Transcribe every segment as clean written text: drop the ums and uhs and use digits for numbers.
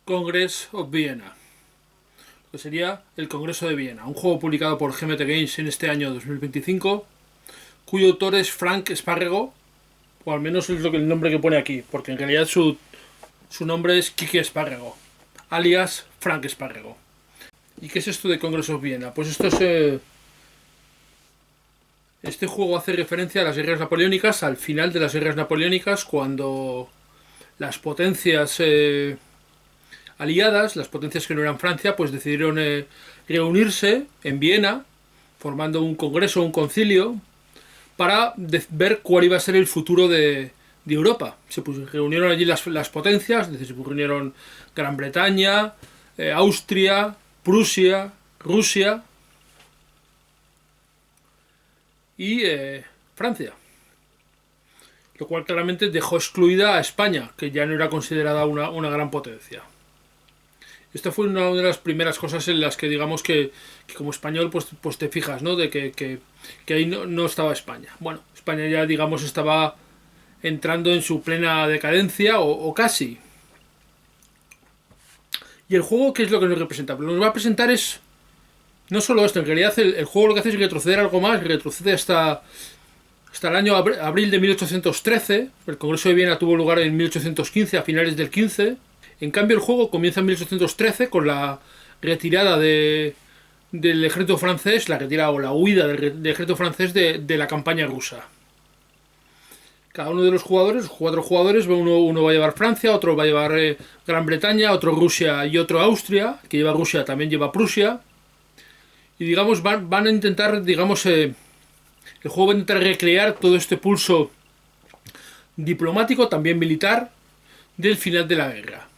Congress of Vienna, que sería el Congreso de Viena, un juego publicado por GMT Games en este año 2025, cuyo autor es Frank Sparrego, o al menos es lo que el nombre que pone aquí, porque en realidad su nombre es Kiki Sparrego, alias Frank Sparrego. ¿Y qué es esto de Congress of Viena? Pues esto es... este juego hace referencia a las guerras napoleónicas, al final de las guerras napoleónicas, cuando las potencias aliadas, las potencias que no eran Francia, pues decidieron reunirse en Viena, formando un congreso, un concilio, para ver cuál iba a ser el futuro de Europa. Se reunieron allí las potencias, se reunieron Gran Bretaña, Austria, Prusia, Rusia y Francia. Lo cual claramente dejó excluida a España, que ya no era considerada una gran potencia. Esta fue una de las primeras cosas en las que digamos que como español pues te fijas, ¿no? De que ahí no estaba España. Bueno, España ya digamos estaba entrando en su plena decadencia o casi. Y el juego, ¿qué es lo que nos representa? Lo que nos va a presentar es no solo esto, en realidad el juego lo que hace es retroceder algo más, retrocede hasta el año abril de 1813. El Congreso de Viena tuvo lugar en 1815, a finales del 15. En cambio el juego comienza en 1813 con la retirada del ejército francés, la retirada o la huida del ejército francés de la campaña rusa. Cada uno de los jugadores, 4 jugadores, uno va a llevar Francia, otro va a llevar Gran Bretaña, otro Rusia y otro Austria. El que lleva Rusia también lleva Prusia. Y digamos van a intentar, digamos, el juego va a intentar recrear todo este pulso diplomático, también militar, del final de la guerra.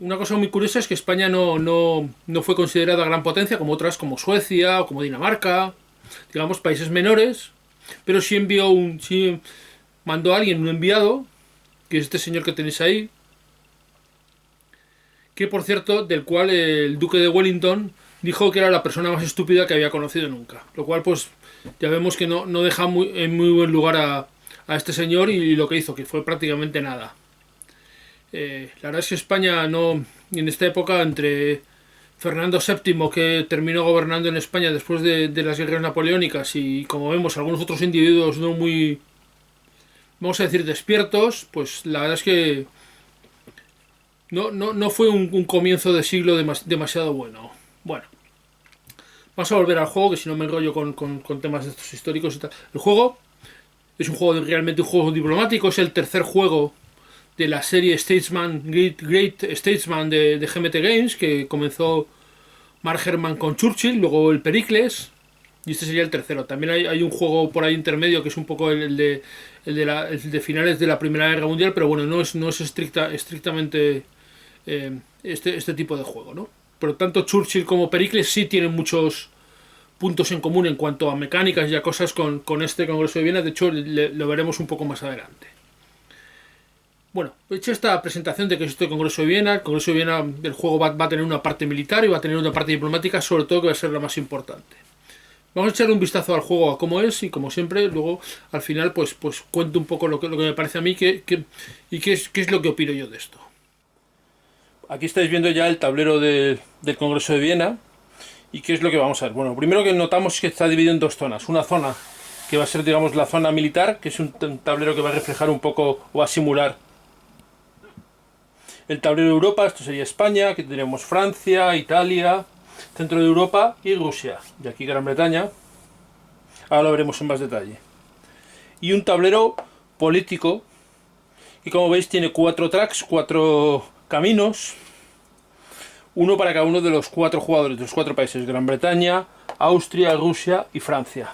Una cosa muy curiosa es que España no fue considerada gran potencia como otras como Suecia o como Dinamarca, digamos países menores, pero sí mandó a alguien, un enviado, que es este señor que tenéis ahí, que por cierto, del cual el duque de Wellington dijo que era la persona más estúpida que había conocido nunca, lo cual pues ya vemos que no deja en muy buen lugar a este señor y lo que hizo, que fue prácticamente nada. La verdad es que España en esta época, entre Fernando VII, que terminó gobernando en España después de las guerras napoleónicas, y como vemos algunos otros individuos no muy, vamos a decir, despiertos, pues la verdad es que no fue un comienzo de siglo demasiado bueno. Bueno, vamos a volver al juego, que si no me enrollo con temas de estos históricos y tal. El juego es realmente un juego diplomático, es el tercer juego de la serie Statesman, Great Statesman de GMT Games, que comenzó Mark Herman con Churchill, luego el Pericles, y este sería el tercero. También hay un juego por ahí intermedio que es un poco el de finales de la Primera Guerra Mundial, pero bueno, no es estrictamente este tipo de juego, ¿no? Por lo tanto, Churchill como Pericles sí tienen muchos puntos en común en cuanto a mecánicas y a cosas con este Congreso de Viena. De hecho, lo veremos un poco más adelante. Bueno, he hecho esta presentación de que es este Congreso de Viena. El Congreso de Viena del juego va a tener una parte militar y va a tener una parte diplomática, sobre todo que va a ser la más importante. Vamos a echar un vistazo al juego, a cómo es, y como siempre, luego al final pues cuento un poco lo que me parece a mí y qué es lo que opino yo de esto. Aquí estáis viendo ya el tablero del Congreso de Viena. ¿Y qué es lo que vamos a ver? Bueno, lo primero que notamos es que está dividido en dos zonas. Una zona que va a ser, digamos, la zona militar, que es un tablero que va a reflejar un poco o va a simular el tablero de Europa. Esto sería España, aquí tendríamos Francia, Italia, centro de Europa y Rusia. Y aquí Gran Bretaña. Ahora lo veremos en más detalle. Y un tablero político, y como veis tiene 4 tracks, 4 caminos, uno para cada uno de los 4 jugadores, de los 4 países: Gran Bretaña, Austria, Rusia y Francia.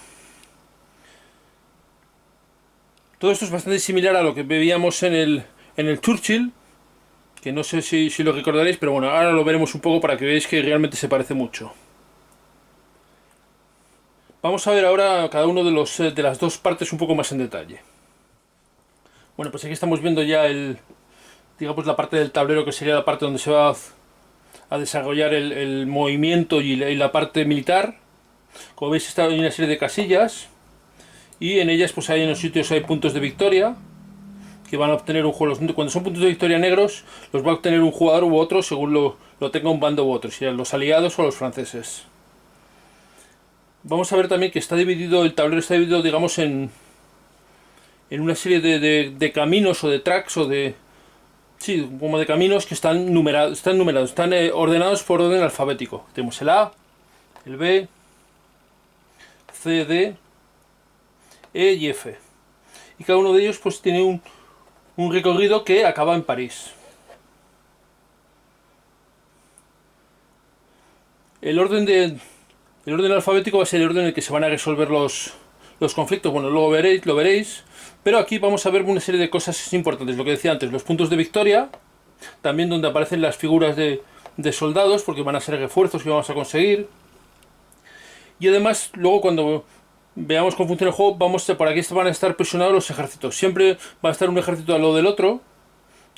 Todo esto es bastante similar a lo que veíamos en el Churchill, que no sé si lo recordaréis, pero bueno, ahora lo veremos un poco para que veáis que realmente se parece mucho. Vamos a ver ahora cada uno de las dos partes un poco más en detalle. Bueno, pues aquí estamos viendo ya digamos la parte del tablero, que sería la parte donde se va a desarrollar el movimiento y la parte militar. Como veis, hay una serie de casillas y en ellas pues hay en los sitios hay puntos de victoria, que van a obtener un juego. Cuando son puntos de victoria negros, los va a obtener un jugador u otro según lo tenga un bando u otro, si los aliados o los franceses. Vamos a ver también que el tablero está dividido, digamos, en una serie de caminos o de tracks o de... Sí, como de caminos que están numerados, están ordenados por orden alfabético. Tenemos el A, el B, C, D, E y F. Y cada uno de ellos pues tiene un recorrido que acaba en París. El orden alfabético va a ser el orden en el que se van a resolver los conflictos. Bueno, luego lo veréis. Pero aquí vamos a ver una serie de cosas importantes. Lo que decía antes, los puntos de victoria. También donde aparecen las figuras de soldados, porque van a ser refuerzos que vamos a conseguir. Y además, luego cuando veamos cómo funciona el juego, por aquí van a estar presionados los ejércitos. Siempre va a estar un ejército al lado del otro.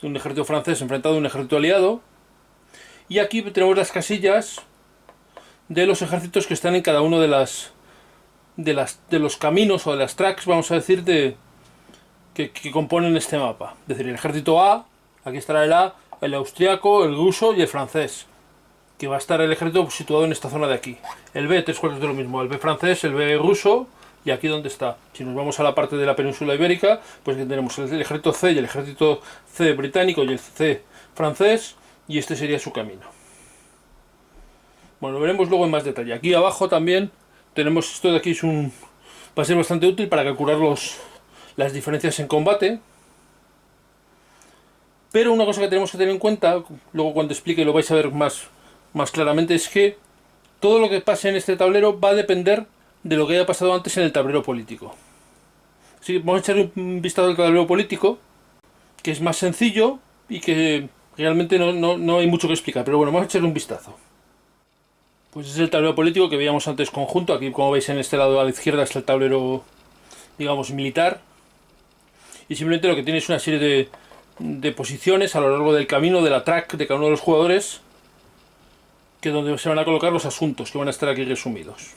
Un ejército francés enfrentado a un ejército aliado. Y aquí tenemos las casillas de los ejércitos que están en cada uno de los caminos o de las tracks, vamos a decir, que componen este mapa. Es decir, el ejército A, aquí estará el A, el austriaco, el ruso y el francés, que va a estar el ejército situado en esta zona de aquí. El B, tres cuartos de lo mismo, el B francés, el B ruso, y aquí donde está. Si nos vamos a la parte de la península ibérica, pues aquí tenemos el ejército C y el ejército C británico y el C francés, y este sería su camino. Bueno, lo veremos luego en más detalle. Aquí abajo también tenemos esto de aquí, va a ser bastante útil para calcular las diferencias en combate. Pero una cosa que tenemos que tener en cuenta, luego cuando explique lo vais a ver más claramente, es que todo lo que pase en este tablero va a depender de lo que haya pasado antes en el tablero político. Así que vamos a echar un vistazo al tablero político, que es más sencillo y que realmente no hay mucho que explicar. Pero bueno, vamos a echar un vistazo. Pues es el tablero político que veíamos antes conjunto. Aquí, como veis, en este lado a la izquierda está el tablero, digamos, militar. Y simplemente lo que tiene es una serie de posiciones a lo largo del camino, de la track de cada uno de los jugadores, que es donde se van a colocar los asuntos que van a estar aquí resumidos.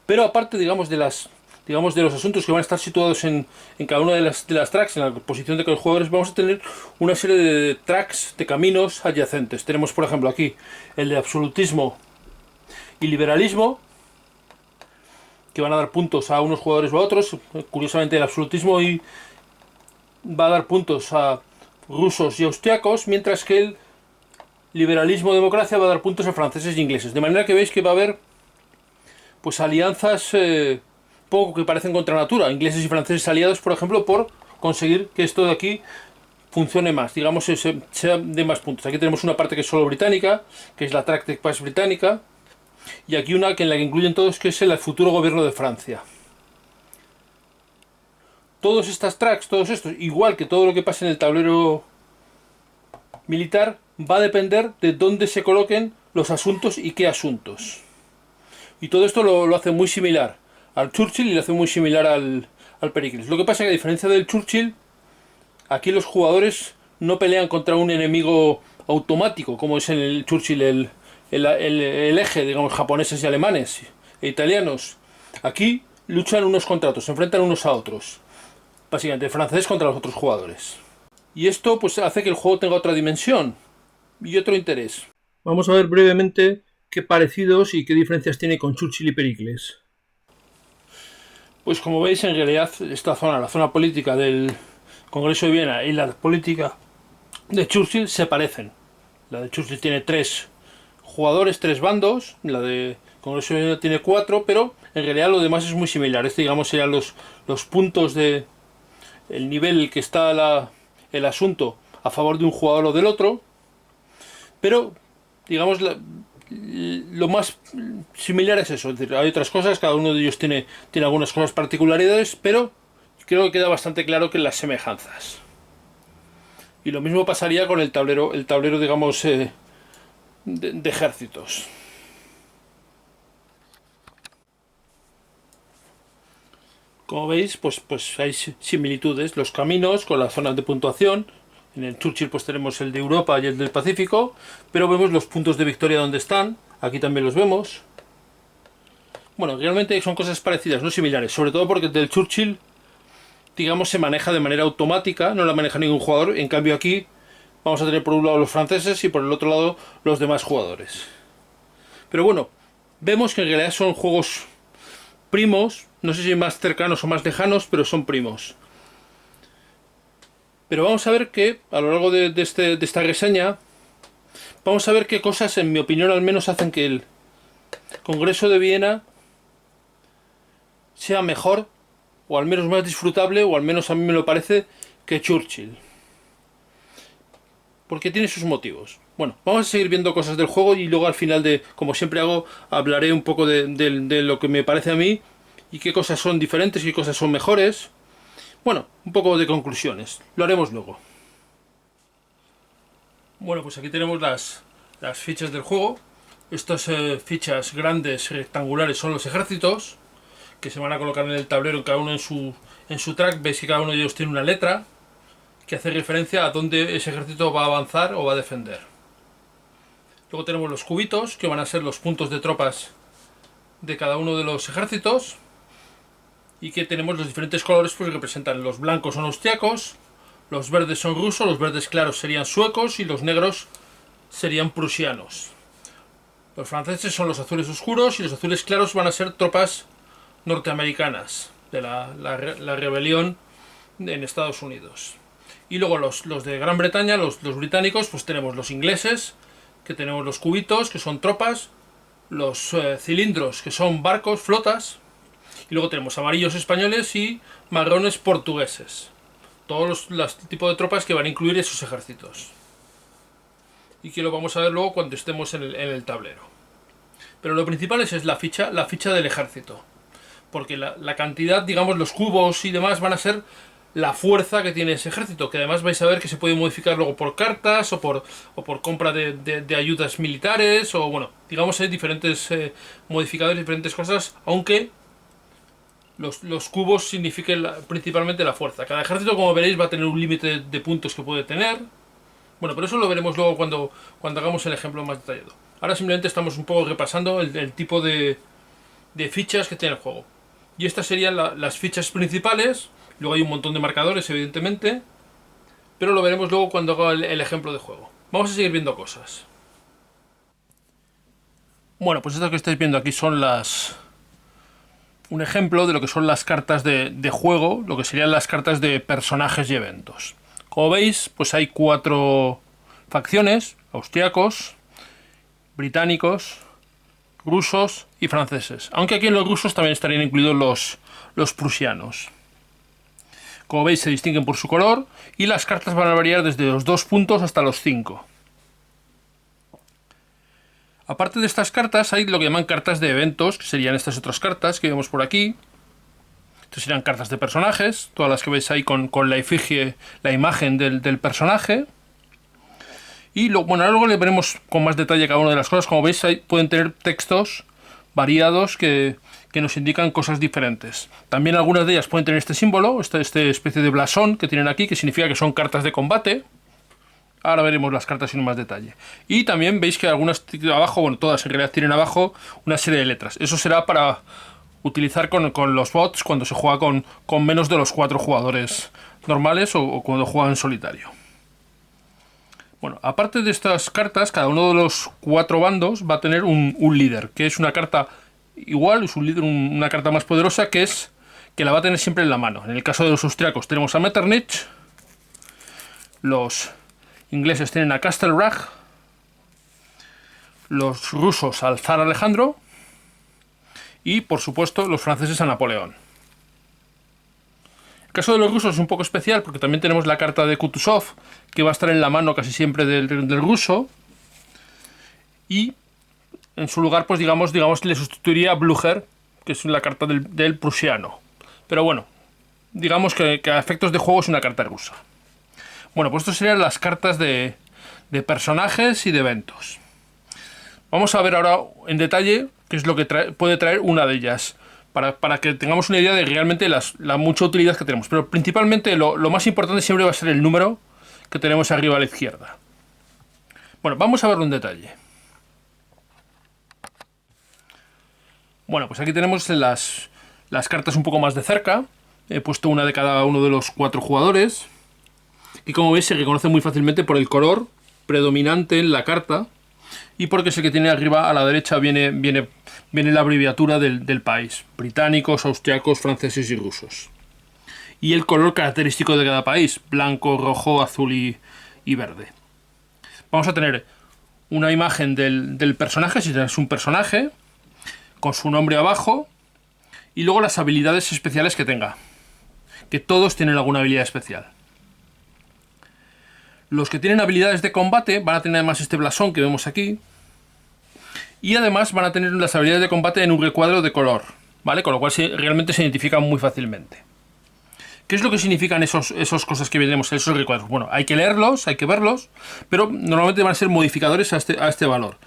Pero aparte, digamos, de los asuntos que van a estar situados en cada una de las tracks, en la posición de cada jugadores, vamos a tener una serie de tracks, de caminos adyacentes. Tenemos, por ejemplo, aquí el de absolutismo y liberalismo, que van a dar puntos a unos jugadores o a otros. Curiosamente, el absolutismo va a dar puntos a rusos y austriacos, mientras que el liberalismo-democracia va a dar puntos a franceses y ingleses. De manera que veis que va a haber pues alianzas poco que parecen contra natura, ingleses y franceses aliados, por ejemplo, por conseguir que esto de aquí funcione más, digamos, sea de más puntos. Aquí tenemos una parte que es solo británica, que es la track de paz británica, y aquí una en la que incluyen todos, que es el futuro gobierno de Francia. Todas estas tracks, todos estos, igual que todo lo que pasa en el tablero militar, va a depender de dónde se coloquen los asuntos y qué asuntos. Y todo esto lo hace muy similar al Churchill y lo hace muy similar al Pericles. Lo que pasa es que, a diferencia del Churchill, aquí los jugadores no pelean contra un enemigo automático, como es en el Churchill el eje, digamos, japoneses y alemanes e italianos. Aquí luchan unos contra otros, se enfrentan unos a otros. Básicamente, el francés contra los otros jugadores. Y esto pues hace que el juego tenga otra dimensión y otro interés. Vamos a ver brevemente qué parecidos y qué diferencias tiene con Churchill y Pericles. Pues como veis, en realidad esta zona, la zona política del Congreso de Viena y la política de Churchill se parecen. La de Churchill tiene 3 jugadores, 3 bandos, la de Congreso de Viena tiene 4, pero en realidad lo demás es muy similar. Este, digamos, serían los puntos de el nivel que está el asunto a favor de un jugador o del otro, pero digamos lo más similar es eso. Es decir, hay otras cosas, cada uno de ellos tiene algunas cosas particularidades, pero creo que queda bastante claro que las semejanzas. Y lo mismo pasaría con el tablero digamos, de ejércitos. Como veis, pues hay similitudes. Los caminos con las zonas de puntuación. En el Churchill pues tenemos el de Europa y el del Pacífico, pero vemos los puntos de victoria donde están. Aquí también los vemos. Bueno, realmente son cosas parecidas, no similares. Sobre todo porque el del Churchill digamos, se maneja de manera automática, no la maneja ningún jugador. En cambio aquí vamos a tener por un lado los franceses y por el otro lado los demás jugadores. Pero bueno, vemos que en realidad son juegos primos, no sé si más cercanos o más lejanos, pero son primos. Pero vamos a ver que a lo largo de esta reseña, vamos a ver qué cosas, en mi opinión al menos, hacen que el Congreso de Viena sea mejor, o al menos más disfrutable, o al menos a mí me lo parece, que Churchill. Porque tiene sus motivos. Bueno, vamos a seguir viendo cosas del juego y luego al final de, como siempre hago, hablaré un poco de lo que me parece a mí y qué cosas son diferentes y qué cosas son mejores. Bueno, un poco de conclusiones. Lo haremos luego. Bueno, pues aquí tenemos las fichas del juego. Estas fichas grandes, rectangulares, son los ejércitos que se van a colocar en el tablero, cada uno en su track. Veis que cada uno de ellos tiene una letra que hace referencia a dónde ese ejército va a avanzar o va a defender. Luego tenemos los cubitos, que van a ser los puntos de tropas de cada uno de los ejércitos. Y que tenemos los diferentes colores, pues representan: los blancos son austriacos, los verdes son rusos, los verdes claros serían suecos y los negros serían prusianos. Los franceses son los azules oscuros y los azules claros van a ser tropas norteamericanas de la rebelión en Estados Unidos. Y luego los de Gran Bretaña, los británicos, pues tenemos los ingleses, que tenemos los cubitos, que son tropas, los cilindros, que son barcos, flotas, y luego tenemos amarillos españoles y marrones portugueses. Todos los tipos de tropas que van a incluir esos ejércitos. Y que lo vamos a ver luego cuando estemos en el tablero. Pero lo principal es la ficha del ejército. Porque la cantidad, digamos, los cubos y demás van a ser la fuerza que tiene ese ejército. Que además vais a ver que se puede modificar luego por cartas o por compra de ayudas militares. O bueno, digamos hay diferentes modificadores, diferentes cosas. Aunque los cubos signifiquen principalmente la fuerza. Cada ejército, como veréis, va a tener un límite de puntos que puede tener. Bueno, pero eso lo veremos luego cuando hagamos el ejemplo más detallado. Ahora simplemente estamos un poco repasando el tipo de fichas que tiene el juego. Y estas serían las fichas principales. Luego hay un montón de marcadores, evidentemente. Pero lo veremos luego cuando haga el ejemplo de juego. Vamos a seguir viendo cosas. Bueno, pues estas que estáis viendo aquí son un ejemplo de lo que son las cartas de juego, lo que serían las cartas de personajes y eventos. Como veis, pues hay 4 facciones: austriacos, británicos, rusos y franceses. Aunque aquí en los rusos también estarían incluidos los prusianos. Como veis, se distinguen por su color y las cartas van a variar desde los 2 puntos hasta los 5. Aparte de estas cartas, hay lo que llaman cartas de eventos, que serían estas otras cartas que vemos por aquí. Estas serían cartas de personajes, todas las que veis ahí con la efigie, la imagen del personaje. Y bueno, ahora luego le veremos con más detalle cada una de las cosas. Como veis, ahí pueden tener textos variados que nos indican cosas diferentes. También algunas de ellas pueden tener este símbolo, esta especie de blasón que tienen aquí, que significa que son cartas de combate. Ahora veremos las cartas en más detalle. Y también veis que algunas abajo, bueno, todas en realidad tienen abajo una serie de letras. Eso será para utilizar con los bots cuando se juega con menos de los 4 jugadores normales o cuando juegan en solitario. Bueno, aparte de estas cartas, cada uno de los 4 bandos va a tener un líder, que es una carta igual, es un líder, una carta más poderosa, que la va a tener siempre en la mano. En el caso de los austriacos tenemos a Metternich, los ingleses tienen a Castlereagh, los rusos al zar Alejandro y, por supuesto, los franceses a Napoleón. El caso de los rusos es un poco especial porque también tenemos la carta de Kutuzov, que va a estar en la mano casi siempre del ruso, y en su lugar, pues digamos le sustituiría a Blücher, que es la carta del prusiano. Pero bueno, digamos que a efectos de juego es una carta rusa. Bueno, pues estas serían las cartas de personajes y de eventos. Vamos a ver ahora en detalle qué es lo que puede traer una de ellas, para que tengamos una idea de realmente la mucha utilidad que tenemos. Pero principalmente lo más importante siempre va a ser el número que tenemos arriba a la izquierda. Bueno, vamos a verlo en detalle. Bueno, pues aquí tenemos las cartas un poco más de cerca. He puesto una de cada uno de los 4 jugadores. Y como veis se reconoce muy fácilmente por el color predominante en la carta. Y porque es el que tiene arriba a la derecha viene la abreviatura del país. Británicos, austriacos, franceses y rusos. Y el color característico de cada país. Blanco, rojo, azul y verde. Vamos a tener una imagen del personaje, si es un personaje, con su nombre abajo. Y luego las habilidades especiales que tenga. Que todos tienen alguna habilidad especial. Los que tienen habilidades de combate van a tener además este blasón que vemos aquí. Y además van a tener las habilidades de combate en un recuadro de color, ¿vale? Con lo cual realmente se identifican muy fácilmente. ¿Qué es lo que significan esas cosas que veremos, esos recuadros? Bueno, hay que leerlos, hay que verlos, pero normalmente van a ser modificadores a este valor.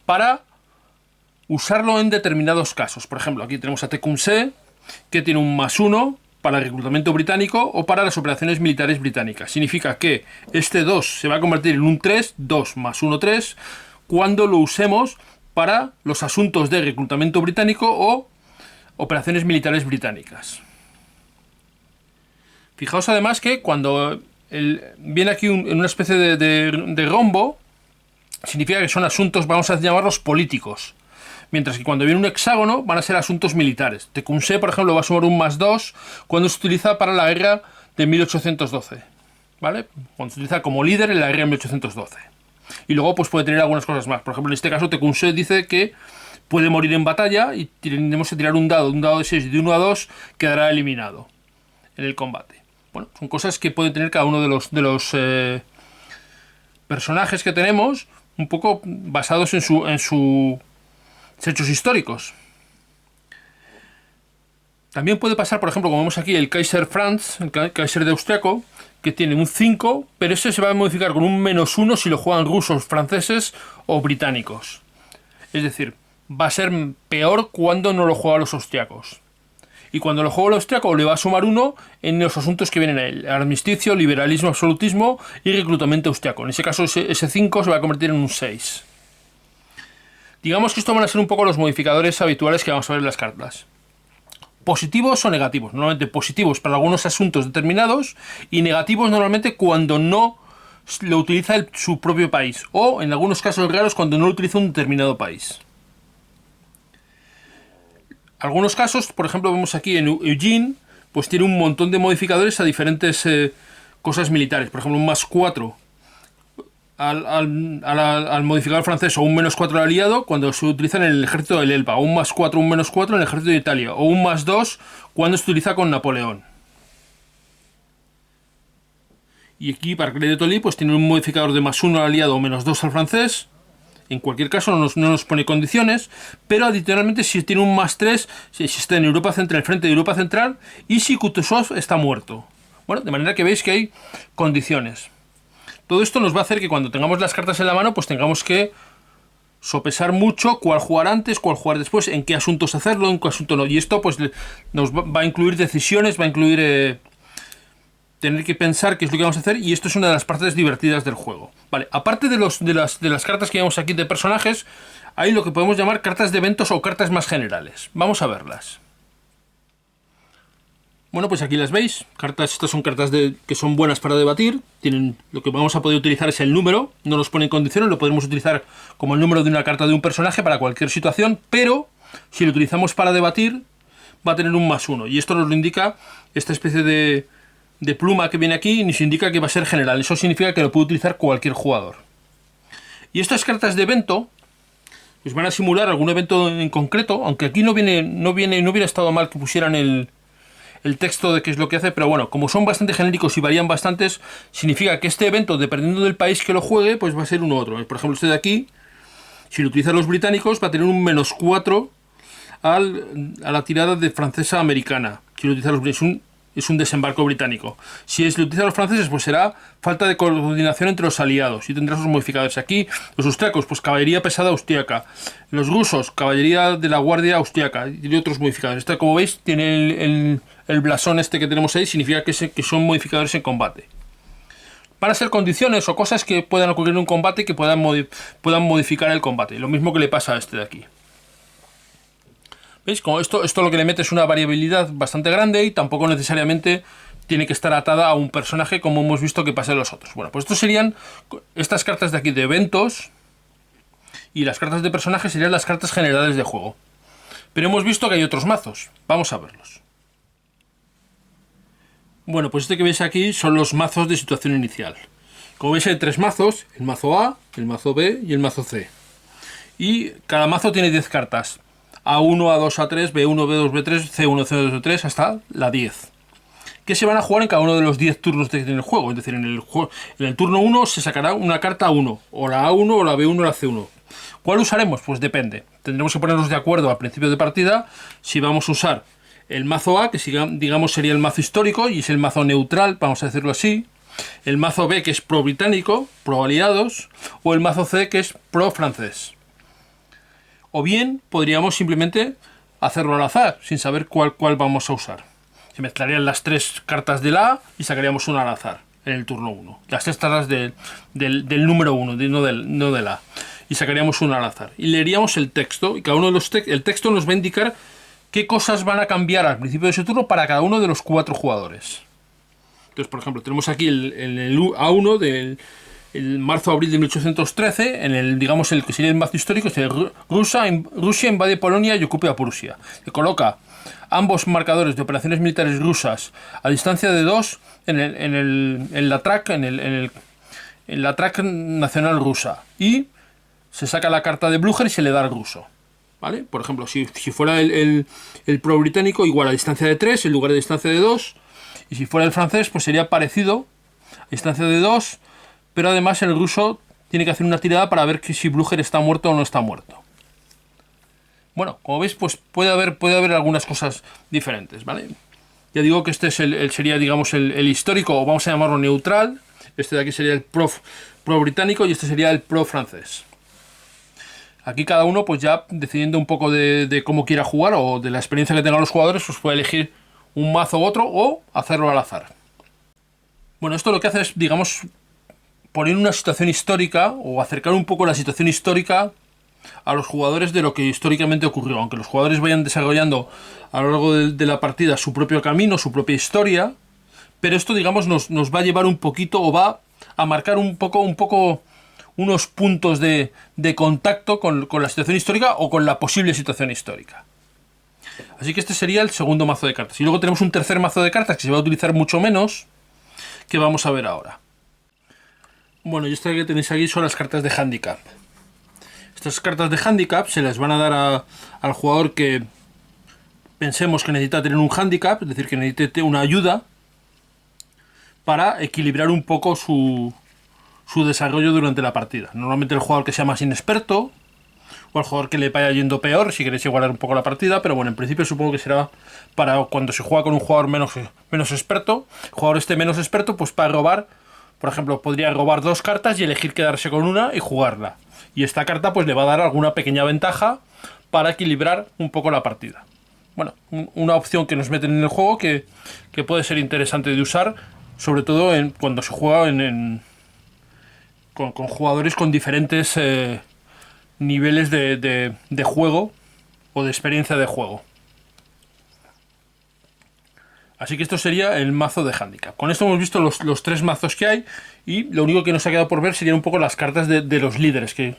Para usarlo en determinados casos. Por ejemplo, aquí tenemos a Tecumseh, que tiene un +1 para el reclutamiento británico o para las operaciones militares británicas. Significa que este 2 se va a convertir en un 3, 2 más 1, 3, cuando lo usemos para los asuntos de reclutamiento británico o operaciones militares británicas. Fijaos además que cuando viene aquí en una especie de rombo, significa que son asuntos, vamos a llamarlos políticos. Mientras que cuando viene un hexágono van a ser asuntos militares. Tecumseh, por ejemplo, va a sumar un +2 cuando se utiliza para la guerra de 1812. ¿Vale? Cuando se utiliza como líder en la guerra de 1812. Y luego pues puede tener algunas cosas más. Por ejemplo, en este caso Tecumseh dice que puede morir en batalla y tenemos que tirar un dado de 6 y de 1 a 2 quedará eliminado en el combate. Bueno, son cosas que pueden tener cada uno de los personajes que tenemos, un poco basados en sus hechos históricos. También puede pasar, por ejemplo, como vemos aquí, el Kaiser Franz, el Kaiser de Austriaco, que tiene un 5, pero ese se va a modificar con un -1 si lo juegan rusos, franceses o británicos. Es decir, va a ser peor cuando no lo juegan los austriacos. Y cuando lo juega el austriaco le va a sumar 1 en los asuntos que vienen a él. Armisticio, liberalismo, absolutismo y reclutamiento austriaco. En ese caso ese 5 se va a convertir en un 6. Digamos que estos van a ser un poco los modificadores habituales que vamos a ver en las cartas. Positivos o negativos. Normalmente positivos para algunos asuntos determinados y negativos normalmente cuando no lo utiliza su propio país. O en algunos casos raros cuando no lo utiliza un determinado país. Algunos casos, por ejemplo, vemos aquí en Eugene, pues tiene un montón de modificadores a diferentes cosas militares. Por ejemplo, un +4 al modificador francés o un -4 al aliado cuando se utiliza en el ejército del Elba, o un +4, un -4 en el ejército de Italia, o un +2 cuando se utiliza con Napoleón. Y aquí para Clay de Tolly pues tiene un modificador de +1 al aliado o -2 al francés. En cualquier caso no nos pone condiciones, pero adicionalmente si tiene un +3 si está en Europa Central, en el frente de Europa Central, y si Kutuzov está muerto. Bueno, de manera que veis que hay condiciones. Todo esto nos va a hacer que cuando tengamos las cartas en la mano, pues tengamos que sopesar mucho cuál jugar antes, cuál jugar después, en qué asuntos hacerlo, en qué asunto no. Y esto pues nos va a incluir decisiones, va a incluir tener que pensar qué es lo que vamos a hacer, y esto es una de las partes divertidas del juego. Vale, aparte de las cartas que vemos aquí de personajes, hay lo que podemos llamar cartas de eventos o cartas más generales. Vamos a verlas. Bueno, pues aquí las veis. Estas son cartas que son buenas para debatir. Lo que vamos a poder utilizar es el número. No nos ponen condiciones, lo podemos utilizar como el número de una carta de un personaje para cualquier situación, pero si lo utilizamos para debatir, va a tener un +1. Y esto nos lo indica esta especie de pluma que viene aquí, y nos indica que va a ser general. Eso significa que lo puede utilizar cualquier jugador. Y estas cartas de evento pues van a simular algún evento en concreto, aunque aquí no hubiera estado mal que pusieran el texto de qué es lo que hace, pero bueno, como son bastante genéricos y varían bastantes, significa que este evento, dependiendo del país que lo juegue, pues va a ser uno u otro. Por ejemplo, este de aquí, si lo utilizan los británicos, va a tener un -4 a la tirada de francesa americana. Si lo utilizan los británicos, es un desembarco británico. Si lo utilizan los franceses, pues será falta de coordinación entre los aliados y tendrá sus modificadores. Aquí, los austriacos, pues caballería pesada austriaca. Los rusos, caballería de la guardia austriaca y otros modificadores. Esta, como veis, tiene el blasón este que tenemos ahí, significa que son modificadores en combate. Van a ser condiciones o cosas que puedan ocurrir en un combate que puedan modificar el combate. Lo mismo que le pasa a este de aquí. ¿Veis? Como esto lo que le mete es una variabilidad bastante grande y tampoco necesariamente tiene que estar atada a un personaje como hemos visto que pasa en los otros. Bueno, pues estos serían estas cartas de aquí de eventos, y las cartas de personajes serían las cartas generales de juego. Pero hemos visto que hay otros mazos. Vamos a verlos. Bueno, pues este que veis aquí son los mazos de situación inicial. Como veis hay 3 mazos, el mazo A, el mazo B y el mazo C. Y cada mazo tiene 10 cartas. A1, A2, A3, B1, B2, B3, C1, C2, C3 hasta la 10. Que se van a jugar en cada uno de los 10 turnos que tiene el juego. Es decir, en el turno 1 se sacará una carta 1, o la A1, o la B1, o la C1. ¿Cuál usaremos? Pues depende. Tendremos que ponernos de acuerdo al principio de partida si vamos a usar el mazo A, que digamos sería el mazo histórico y es el mazo neutral, vamos a decirlo así. El mazo B, que es pro británico, pro aliados, o el mazo C, que es pro francés. O bien podríamos simplemente hacerlo al azar, sin saber cuál vamos a usar. Se mezclarían las 3 cartas del A y sacaríamos una al azar en el turno 1. Las 3 cartas del número 1, no del A. Y sacaríamos una al azar. Y leeríamos el texto, y cada uno de los el texto nos va a indicar qué cosas van a cambiar al principio de ese turno para cada uno de los 4 jugadores. Entonces, por ejemplo, tenemos aquí el A1 del marzo-abril de 1813, digamos, el que sería el mazo histórico, es Rusia invade Polonia y ocupa Prusia. Se coloca ambos marcadores de operaciones militares rusas a distancia de 2 en la track nacional rusa. Y se saca la carta de Blücher y se le da al ruso. ¿Vale? Por ejemplo, si fuera el pro británico, igual a distancia de 3 en lugar de distancia de 2. Y si fuera el francés, pues sería parecido, a distancia de 2. Pero además el ruso tiene que hacer una tirada para ver si Blücher está muerto o no está muerto. Bueno, como veis, pues puede haber algunas cosas diferentes, ¿vale? Ya digo que este sería, digamos, el histórico, o vamos a llamarlo neutral. Este de aquí sería el pro británico y este sería el pro francés. Aquí cada uno, pues ya decidiendo un poco de cómo quiera jugar o de la experiencia que tengan los jugadores, pues puede elegir un mazo u otro o hacerlo al azar. Bueno, esto lo que hace es, digamos, poner una situación histórica o acercar un poco la situación histórica a los jugadores de lo que históricamente ocurrió. Aunque los jugadores vayan desarrollando a lo largo de la partida su propio camino, su propia historia, pero esto, digamos, nos va a llevar un poquito o va a marcar un poco unos puntos de contacto con la situación histórica o con la posible situación histórica. Así que este sería el segundo mazo de cartas. Y luego tenemos un tercer mazo de cartas que se va a utilizar mucho menos, que vamos a ver ahora. Bueno, y esta que tenéis aquí son las cartas de handicap. Estas cartas de handicap se las van a dar al jugador que pensemos que necesita tener un handicap, es decir, que necesite una ayuda para equilibrar un poco su desarrollo durante la partida. Normalmente el jugador que sea más inexperto o el jugador que le vaya yendo peor, si queréis igualar un poco la partida, pero bueno, en principio supongo que será para cuando se juega con un jugador menos experto. El jugador este menos experto, pues para robar, por ejemplo, podría robar 2 cartas y elegir quedarse con una y jugarla. Y esta carta pues le va a dar alguna pequeña ventaja para equilibrar un poco la partida. Bueno, una opción que nos meten en el juego que puede ser interesante de usar, sobre todo cuando se juega con jugadores con diferentes niveles de juego o de experiencia de juego. Así que esto sería el mazo de handicap. Con esto hemos visto los 3 mazos que hay y lo único que nos ha quedado por ver serían un poco las cartas de los líderes. ¿Qué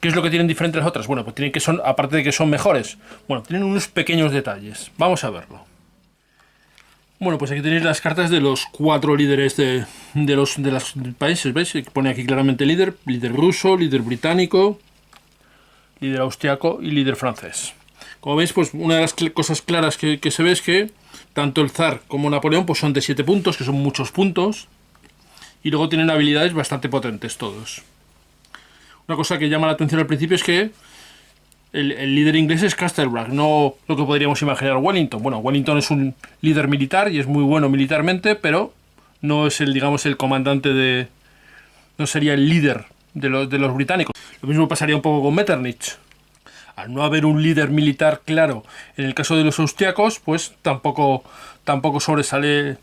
es lo que tienen diferente a las otras? Bueno, pues tienen aparte de que son mejores, bueno, tienen unos pequeños detalles. Vamos a verlo. Bueno, pues aquí tenéis las cartas de los 4 líderes de los países, ¿veis? Pone aquí claramente líder ruso, líder británico, líder austriaco y líder francés. Como veis, pues una de las cosas claras que se ve es que tanto el zar como Napoleón pues son de 7 puntos, que son muchos puntos, y luego tienen habilidades bastante potentes todos. Una cosa que llama la atención al principio es que el líder inglés es Castlebragg, no lo que podríamos imaginar Wellington. Bueno, Wellington es un líder militar y es muy bueno militarmente, pero no es el comandante no sería el líder de los británicos. Lo mismo pasaría un poco con Metternich. Al no haber un líder militar claro en el caso de los austriacos, pues tampoco sobresale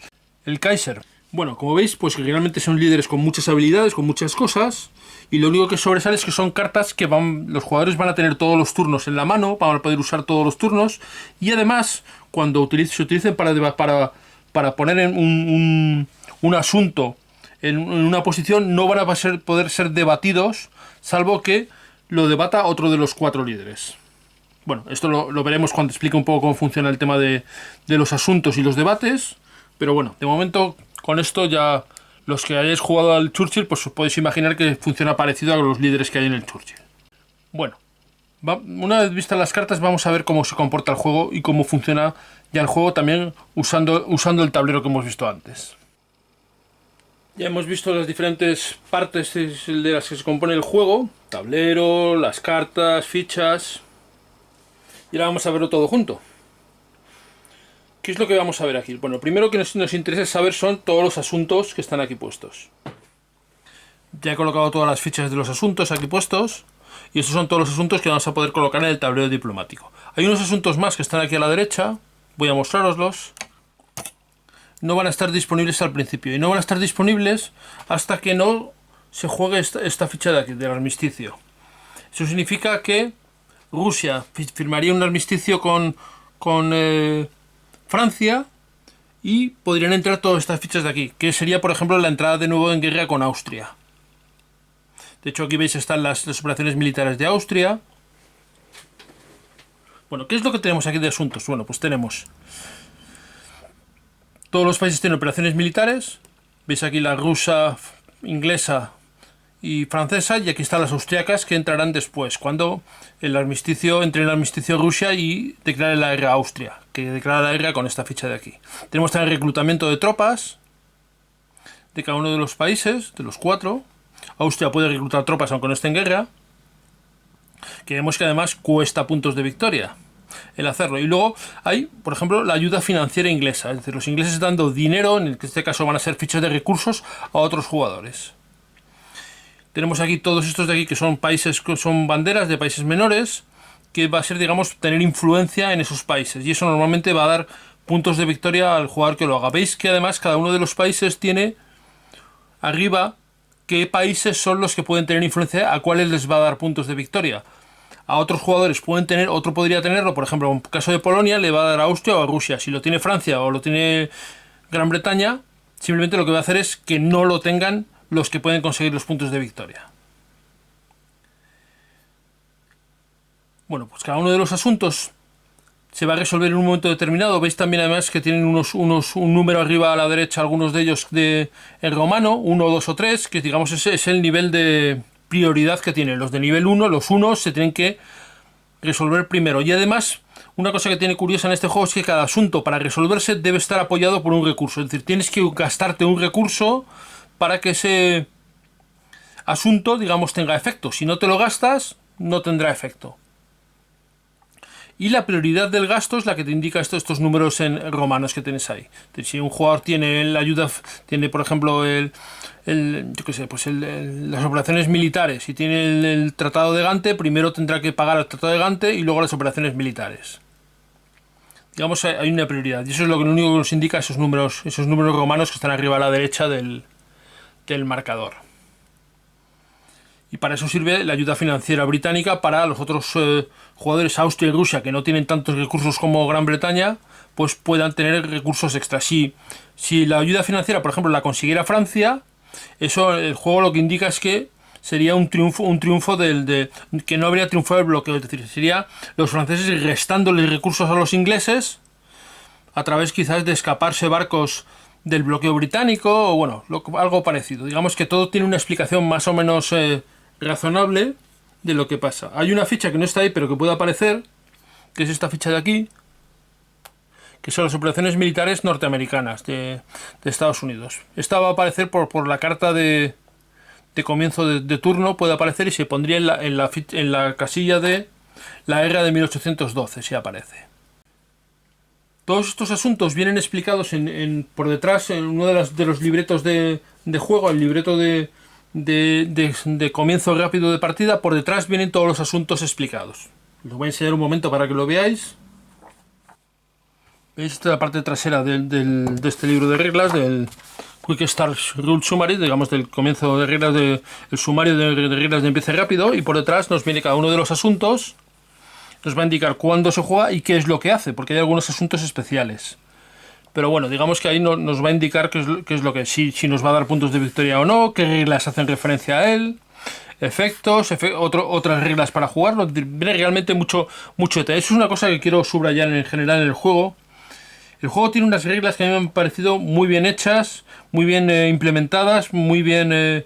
el Kaiser. Bueno, como veis, pues realmente son líderes con muchas habilidades, con muchas cosas, y lo único que sobresale es que son cartas que los jugadores van a tener todos los turnos en la mano, van a poder usar todos los turnos, y además cuando se utilicen para poner en un asunto en una posición, no van a poder ser debatidos, salvo que lo debata otro de los 4 líderes. Bueno, esto lo veremos cuando explique un poco cómo funciona el tema de los asuntos y los debates, pero bueno, de momento con esto ya los que hayáis jugado al Churchill, pues os podéis imaginar que funciona parecido a los líderes que hay en el Churchill. Bueno, una vez vistas las cartas, vamos a ver cómo se comporta el juego y cómo funciona ya el juego también usando el tablero que hemos visto antes. Ya hemos visto las diferentes partes de las que se compone el juego: tablero, las cartas, fichas. Y ahora vamos a verlo todo junto. ¿Qué es lo que vamos a ver aquí? Bueno, lo primero que nos interesa saber son todos los asuntos que están aquí puestos. Ya he colocado todas las fichas de los asuntos aquí puestos. Y estos son todos los asuntos que vamos a poder colocar en el tablero diplomático. Hay unos asuntos más que están aquí a la derecha. Voy a mostraroslos. No van a estar disponibles al principio. Y no van a estar disponibles hasta que no se juegue esta ficha de aquí, del armisticio. Eso significa que Rusia firmaría un armisticio con Francia y podrían entrar todas estas fichas de aquí, que sería, por ejemplo, la entrada de nuevo en guerra con Austria. De hecho, aquí veis están las operaciones militares de Austria. Bueno, ¿qué es lo que tenemos aquí de asuntos? Bueno, pues tenemos... Todos los países tienen operaciones militares. Veis aquí la rusa, inglesa y francesa, y aquí están las austriacas que entrarán después, cuando entre el armisticio Rusia y declare la guerra a Austria, que declara la guerra con esta ficha de aquí. Tenemos también el reclutamiento de tropas de cada uno de los países, de los 4. Austria puede reclutar tropas aunque no esté en guerra, que vemos que además cuesta puntos de victoria el hacerlo. Y luego hay, por ejemplo, la ayuda financiera inglesa, es decir, los ingleses dando dinero, en este caso van a ser fichas de recursos, a otros jugadores. Tenemos aquí todos estos de aquí que son países, que son banderas de países menores, que va a ser, digamos, tener influencia en esos países, y eso normalmente va a dar puntos de victoria al jugador que lo haga. Veis que además cada uno de los países tiene arriba qué países son los que pueden tener influencia, a cuáles les va a dar puntos de victoria. A otros jugadores otro podría tenerlo, por ejemplo, en el caso de Polonia le va a dar a Austria o a Rusia. Si lo tiene Francia o lo tiene Gran Bretaña, simplemente lo que va a hacer es que no lo tengan los que pueden conseguir los puntos de victoria. Bueno, pues cada uno de los asuntos se va a resolver en un momento determinado. Veis también además que tienen un número arriba a la derecha, algunos de ellos el romano, 1, 2 o 3, que digamos es el nivel de prioridad que tienen. Los de nivel 1, los 1 se tienen que resolver primero. Y además, una cosa que tiene curiosa en este juego es que cada asunto para resolverse debe estar apoyado por un recurso. Es decir, tienes que gastarte un recurso para que ese asunto, digamos, tenga efecto. Si no te lo gastas, no tendrá efecto. Y la prioridad del gasto es la que te indica estos números en romanos que tienes ahí. Entonces, si un jugador tiene la ayuda, tiene por ejemplo las operaciones militares y tiene el Tratado de Gante, primero tendrá que pagar el Tratado de Gante y luego las operaciones militares. Digamos, hay una prioridad. Y eso es lo único que nos indica esos números romanos que están arriba a la derecha del marcador. Y para eso sirve la ayuda financiera británica para los otros jugadores, Austria y Rusia, que no tienen tantos recursos como Gran Bretaña, pues puedan tener recursos extras. Si la ayuda financiera, por ejemplo, la consiguiera Francia, eso el juego lo que indica es que sería un triunfo que no habría triunfado el bloqueo. Es decir, sería los franceses restándoles recursos a los ingleses a través quizás de escaparse barcos del bloqueo británico o bueno, algo parecido. Digamos que todo tiene una explicación más o menos razonable de lo que pasa. Hay una ficha que no está ahí pero que puede aparecer, que es esta ficha de aquí, que son las operaciones militares norteamericanas de Estados Unidos. Esta va a aparecer por la carta de comienzo de turno, puede aparecer y se pondría en la casilla de la guerra de 1812, si aparece. Todos estos asuntos vienen explicados por detrás en uno de los libretos de juego, el libreto de comienzo rápido de partida. Por detrás vienen todos los asuntos explicados. Os voy a enseñar un momento para que lo veáis. ¿Veis? Esta es la parte trasera de este libro de reglas, del Quick Start Rule Summary, digamos del comienzo de reglas, el sumario de reglas de empiece rápido, y por detrás nos viene cada uno de los asuntos, nos va a indicar cuándo se juega y qué es lo que hace, porque hay algunos asuntos especiales. Pero bueno, digamos que ahí nos va a indicar qué es lo que, si nos va a dar puntos de victoria o no, qué reglas hacen referencia a él, efectos, otras reglas para jugarlo. Viene realmente mucho detalle. Eso es una cosa que quiero subrayar en general en el juego. El juego tiene unas reglas que a mí me han parecido muy bien hechas, muy bien implementadas, muy bien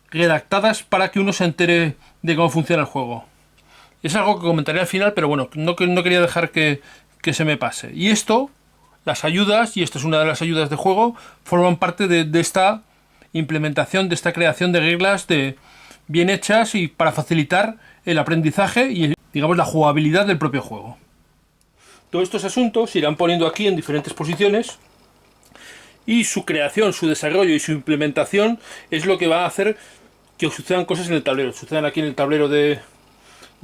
redactadas para que uno se entere de cómo funciona el juego. Es algo que comentaré al final, pero bueno, no quería dejar que se me pase. Y esto, las ayudas, y esta es una de las ayudas de juego, forman parte de esta implementación, de esta creación de reglas bien hechas y para facilitar el aprendizaje y, digamos, la jugabilidad del propio juego. Todos estos asuntos se irán poniendo aquí en diferentes posiciones y su creación, su desarrollo y su implementación es lo que va a hacer que sucedan cosas en el tablero. Sucedan aquí en el tablero de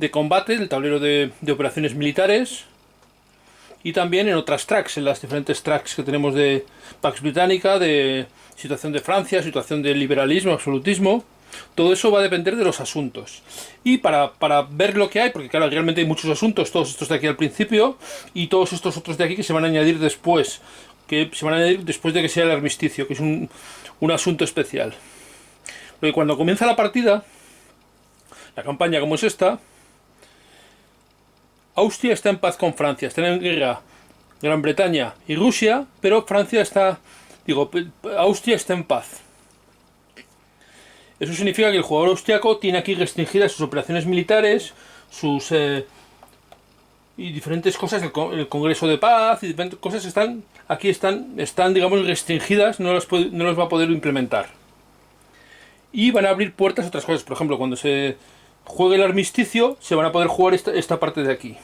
combate, el tablero de operaciones militares y también en otras tracks, en las diferentes tracks que tenemos de Pax Británica, de situación de Francia, situación de liberalismo, absolutismo. Todo eso va a depender de los asuntos. Y para ver lo que hay, porque claro, realmente hay muchos asuntos, todos estos de aquí al principio, y todos estos otros de aquí que se van a añadir después, de que sea el armisticio, que es un asunto especial. Porque cuando comienza la partida, la campaña como es esta, Austria está en paz con Francia, están en guerra Gran Bretaña y Rusia, pero Austria está en paz. Eso significa que el jugador austriaco tiene aquí restringidas sus operaciones militares, y diferentes cosas, el Congreso de Paz y diferentes cosas están digamos restringidas, no las va a poder implementar. Y van a abrir puertas a otras cosas, por ejemplo, cuando se juegue el armisticio, se van a poder jugar esta parte de aquí.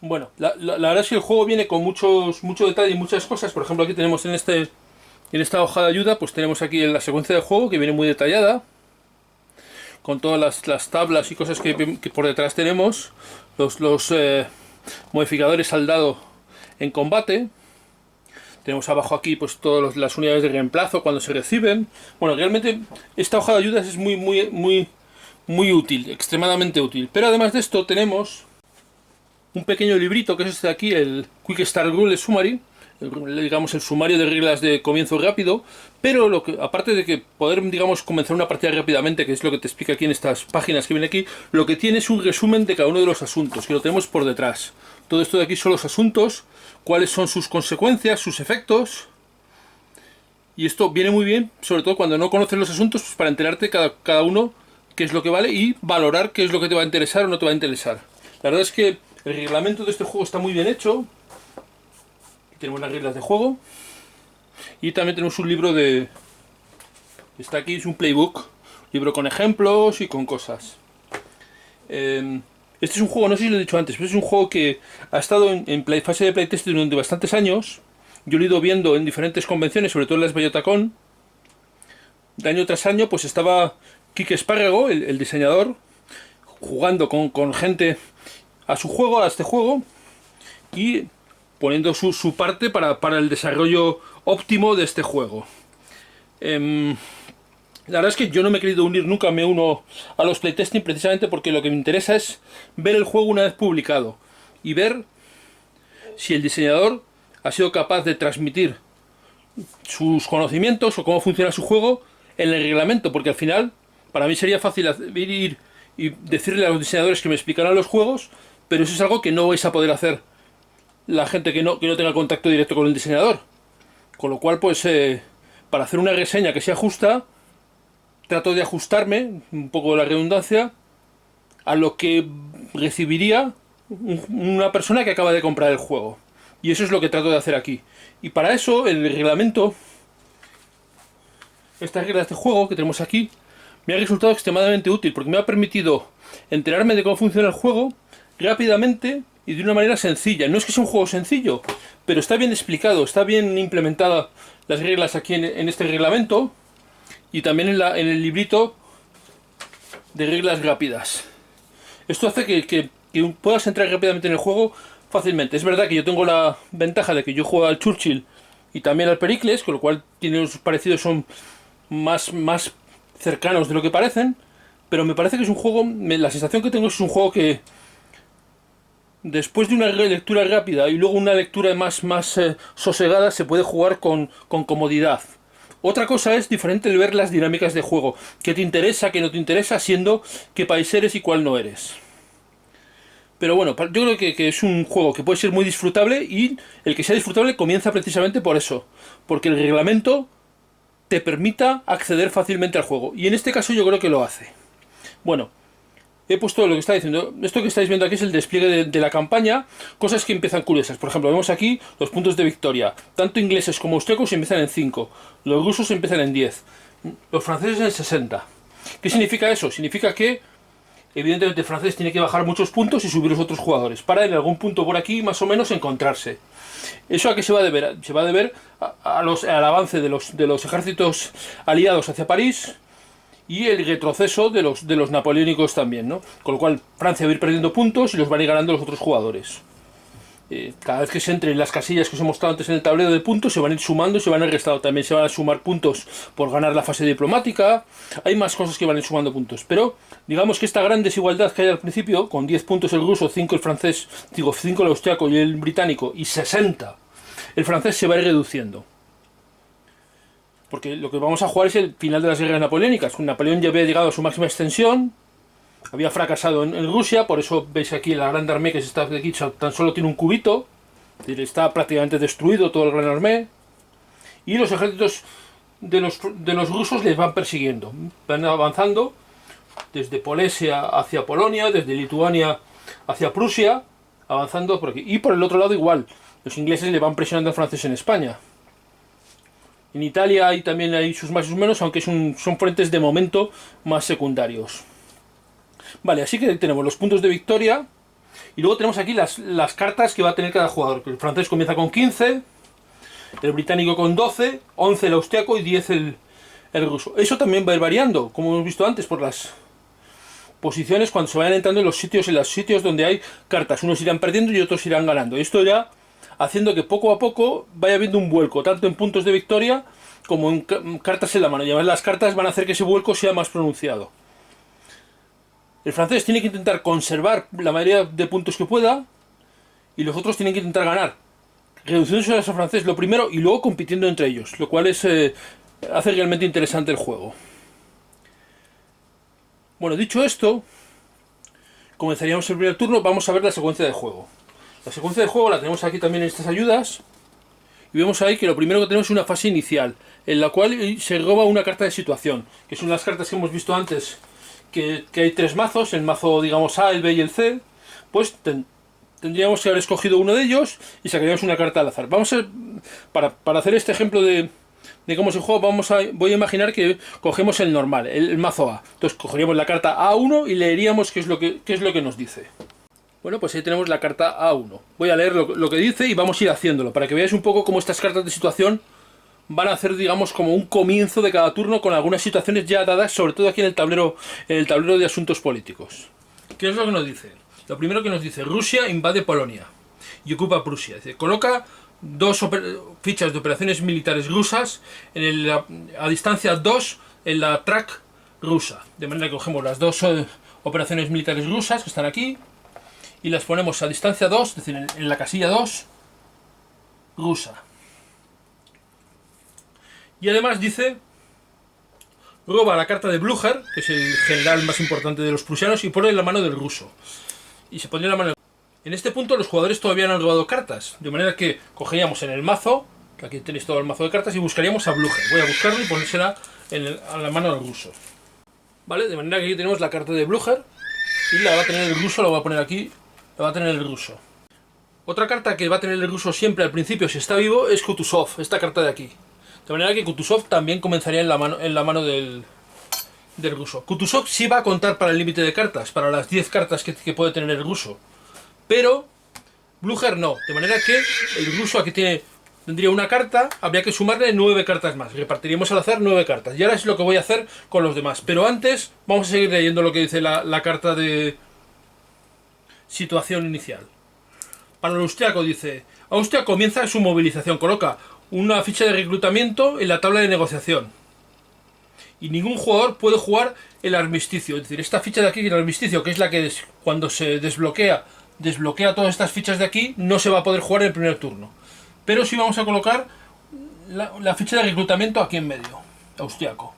Bueno, la verdad es que el juego viene con mucho detalle y muchas cosas. Por ejemplo, aquí tenemos en esta hoja de ayuda, pues tenemos aquí la secuencia de juego que viene muy detallada, con todas las tablas y cosas que por detrás tenemos, los modificadores al dado en combate. Tenemos abajo aquí pues todas las unidades de reemplazo cuando se reciben. Bueno, realmente esta hoja de ayudas es muy útil, extremadamente útil. Pero además de esto tenemos un pequeño librito que es este de aquí, el Quick Start Rule Summary, digamos el sumario de reglas de comienzo rápido, pero aparte de que poder, digamos, comenzar una partida rápidamente, que es lo que te explica aquí en estas páginas que viene aquí, lo que tiene es un resumen de cada uno de los asuntos, que lo tenemos por detrás. Todo esto de aquí son los asuntos, cuáles son sus consecuencias, sus efectos, y esto viene muy bien, sobre todo cuando no conoces los asuntos, pues para enterarte cada uno qué es lo que vale y valorar qué es lo que te va a interesar o no te va a interesar. La verdad es que el reglamento de este juego está muy bien hecho. Tenemos las reglas de juego y también tenemos un libro está aquí, es un playbook, libro con ejemplos y con cosas. Este es un juego, no sé si lo he dicho antes, pero es un juego que ha estado en fase de playtest durante bastantes años. Yo lo he ido viendo en diferentes convenciones, sobre todo en las Bellotacon. De año tras año pues estaba Quique Espárrago, el diseñador, jugando con gente a este juego y poniendo su parte para el desarrollo óptimo de este juego. La verdad es que yo no me he querido unir, nunca me uno a los playtesting precisamente porque lo que me interesa es ver el juego una vez publicado y ver si el diseñador ha sido capaz de transmitir sus conocimientos o cómo funciona su juego en el reglamento, porque al final para mí sería fácil ir y decirle a los diseñadores que me explicaran los juegos, pero eso es algo que no vais a poder hacer la gente que no tenga contacto directo con el diseñador. Con lo cual, pues, para hacer una reseña que sea justa, trato de ajustarme, un poco la redundancia, a lo que recibiría una persona que acaba de comprar el juego. Y eso es lo que trato de hacer aquí. Y para eso, el reglamento, estas reglas de juego que tenemos aquí, me ha resultado extremadamente útil, porque me ha permitido enterarme de cómo funciona el juego rápidamente y de una manera sencilla. No es que sea un juego sencillo, pero está bien explicado, está bien implementada las reglas aquí en este reglamento y también en el librito de reglas rápidas. Esto hace que que puedas entrar rápidamente en el juego fácilmente. Es verdad que yo tengo la ventaja de que yo juego al Churchill y también al Pericles, con lo cual tiene los parecidos, son más cercanos de lo que parecen, pero me parece que es un juego, la sensación que tengo es un juego que después de una lectura rápida y luego una lectura más sosegada se puede jugar con comodidad. Otra cosa es diferente el ver las dinámicas de juego, qué te interesa, qué no te interesa, siendo qué país eres y cuál no eres. Pero bueno, yo creo que es un juego que puede ser muy disfrutable, y el que sea disfrutable comienza precisamente por eso, porque el reglamento te permita acceder fácilmente al juego, y en este caso yo creo que lo hace. Bueno, he puesto lo que está diciendo. Esto que estáis viendo aquí es el despliegue de la campaña. Cosas que empiezan curiosas. Por ejemplo, vemos aquí los puntos de victoria. Tanto ingleses como austríacos empiezan en 5. Los rusos empiezan en 10. Los franceses en 60. ¿Qué significa eso? Significa que, evidentemente, el francés tiene que bajar muchos puntos y subir los otros jugadores, para en algún punto por aquí, más o menos, encontrarse. ¿Eso a qué se va a deber? Se va a deber al avance de los ejércitos aliados hacia París, y el retroceso de los napoleónicos también, ¿no? Con lo cual Francia va a ir perdiendo puntos y los van a ir ganando los otros jugadores. Cada vez que se entre en las casillas que os he mostrado antes en el tablero de puntos, se van a ir sumando y se van a ir restando. También se van a sumar puntos por ganar la fase diplomática. Hay más cosas que van a ir sumando puntos. Pero digamos que esta gran desigualdad que hay al principio, con 10 puntos el ruso, 5 el francés, digo 5 el austriaco y el británico, y 60 el francés, se va a ir reduciendo. Porque lo que vamos a jugar es el final de las guerras napoleónicas. Napoleón ya había llegado a su máxima extensión, había fracasado en Rusia, por eso veis aquí la Grande Armée, que está aquí, tan solo tiene un cubito, está prácticamente destruido todo el Gran Armée, y los ejércitos de los rusos les van persiguiendo, van avanzando desde Polesia hacia Polonia, desde Lituania hacia Prusia, avanzando por aquí. Y por el otro lado igual, los ingleses le van presionando al francés en España. En Italia también hay sus más y sus menos, aunque son frentes de momento más secundarios. Vale, así que tenemos los puntos de victoria. Y luego tenemos aquí las cartas que va a tener cada jugador. El francés comienza con 15, el británico con 12, 11 el austriaco y 10 el ruso. Eso también va a ir variando, como hemos visto antes, por las posiciones cuando se vayan entrando en los sitios donde hay cartas. Unos irán perdiendo y otros irán ganando. Esto irá haciendo que poco a poco vaya habiendo un vuelco, tanto en puntos de victoria como en cartas en la mano. Y además las cartas van a hacer que ese vuelco sea más pronunciado. El francés tiene que intentar conservar la mayoría de puntos que pueda, y los otros tienen que intentar ganar, reduciéndose a los francés lo primero y luego compitiendo entre ellos, lo cual hace realmente interesante el juego. Bueno, dicho esto, comenzaríamos el primer turno. Vamos a ver la secuencia de juego. La secuencia de juego la tenemos aquí también en estas ayudas, y vemos ahí que lo primero que tenemos es una fase inicial, en la cual se roba una carta de situación, que son las cartas que hemos visto antes, que hay 3 mazos, el mazo, digamos, A, el B y el C. Pues tendríamos que haber escogido uno de ellos y sacaríamos una carta al azar. Vamos a, para hacer este ejemplo de cómo se juega, voy a imaginar que cogemos el normal, el mazo A. Entonces cogeríamos la carta A1 y leeríamos qué es lo que nos dice. Bueno, pues ahí tenemos la carta A1. Voy a leer lo que dice y vamos a ir haciéndolo, para que veáis un poco cómo estas cartas de situación van a hacer, digamos, como un comienzo de cada turno, con algunas situaciones ya dadas, sobre todo aquí en el tablero de asuntos políticos. ¿Qué es lo que nos dice? Lo primero que nos dice: Rusia invade Polonia y ocupa Prusia. Dice, coloca 2 fichas de operaciones militares rusas a distancia 2 en la track rusa. De manera que cogemos las 2 operaciones militares rusas que están aquí y las ponemos a distancia 2, es decir, en la casilla 2 rusa. Y además dice, roba la carta de Blücher, que es el general más importante de los prusianos, y pone en la mano del ruso. Y se pone en la mano. En este punto los jugadores todavía no han robado cartas, de manera que cogeríamos en el mazo, que aquí tenéis todo el mazo de cartas, y buscaríamos a Blücher. Voy a buscarlo y ponérsela a la mano del ruso. ¿Vale? De manera que aquí tenemos la carta de Blücher, y la va a tener el ruso, la voy a poner aquí, la va a tener el ruso. Otra carta que va a tener el ruso siempre al principio, si está vivo, es Kutuzov, esta carta de aquí. De manera que Kutuzov también comenzaría en la mano del ruso. Kutuzov sí va a contar para el límite de cartas, para las 10 cartas que puede tener el ruso. Pero Blücher no. De manera que el ruso aquí tendría una carta, habría que sumarle 9 cartas más. Repartiríamos al azar 9 cartas. Y ahora es lo que voy a hacer con los demás. Pero antes vamos a seguir leyendo lo que dice la carta de situación inicial. Para el austriaco dice, Austria comienza su movilización, coloca una ficha de reclutamiento en la tabla de negociación. Y ningún jugador puede jugar el armisticio. Es decir, esta ficha de aquí, el armisticio, que es la que cuando se desbloquea todas estas fichas de aquí, no se va a poder jugar en el primer turno. Pero sí vamos a colocar la ficha de reclutamiento aquí en medio, austriaco.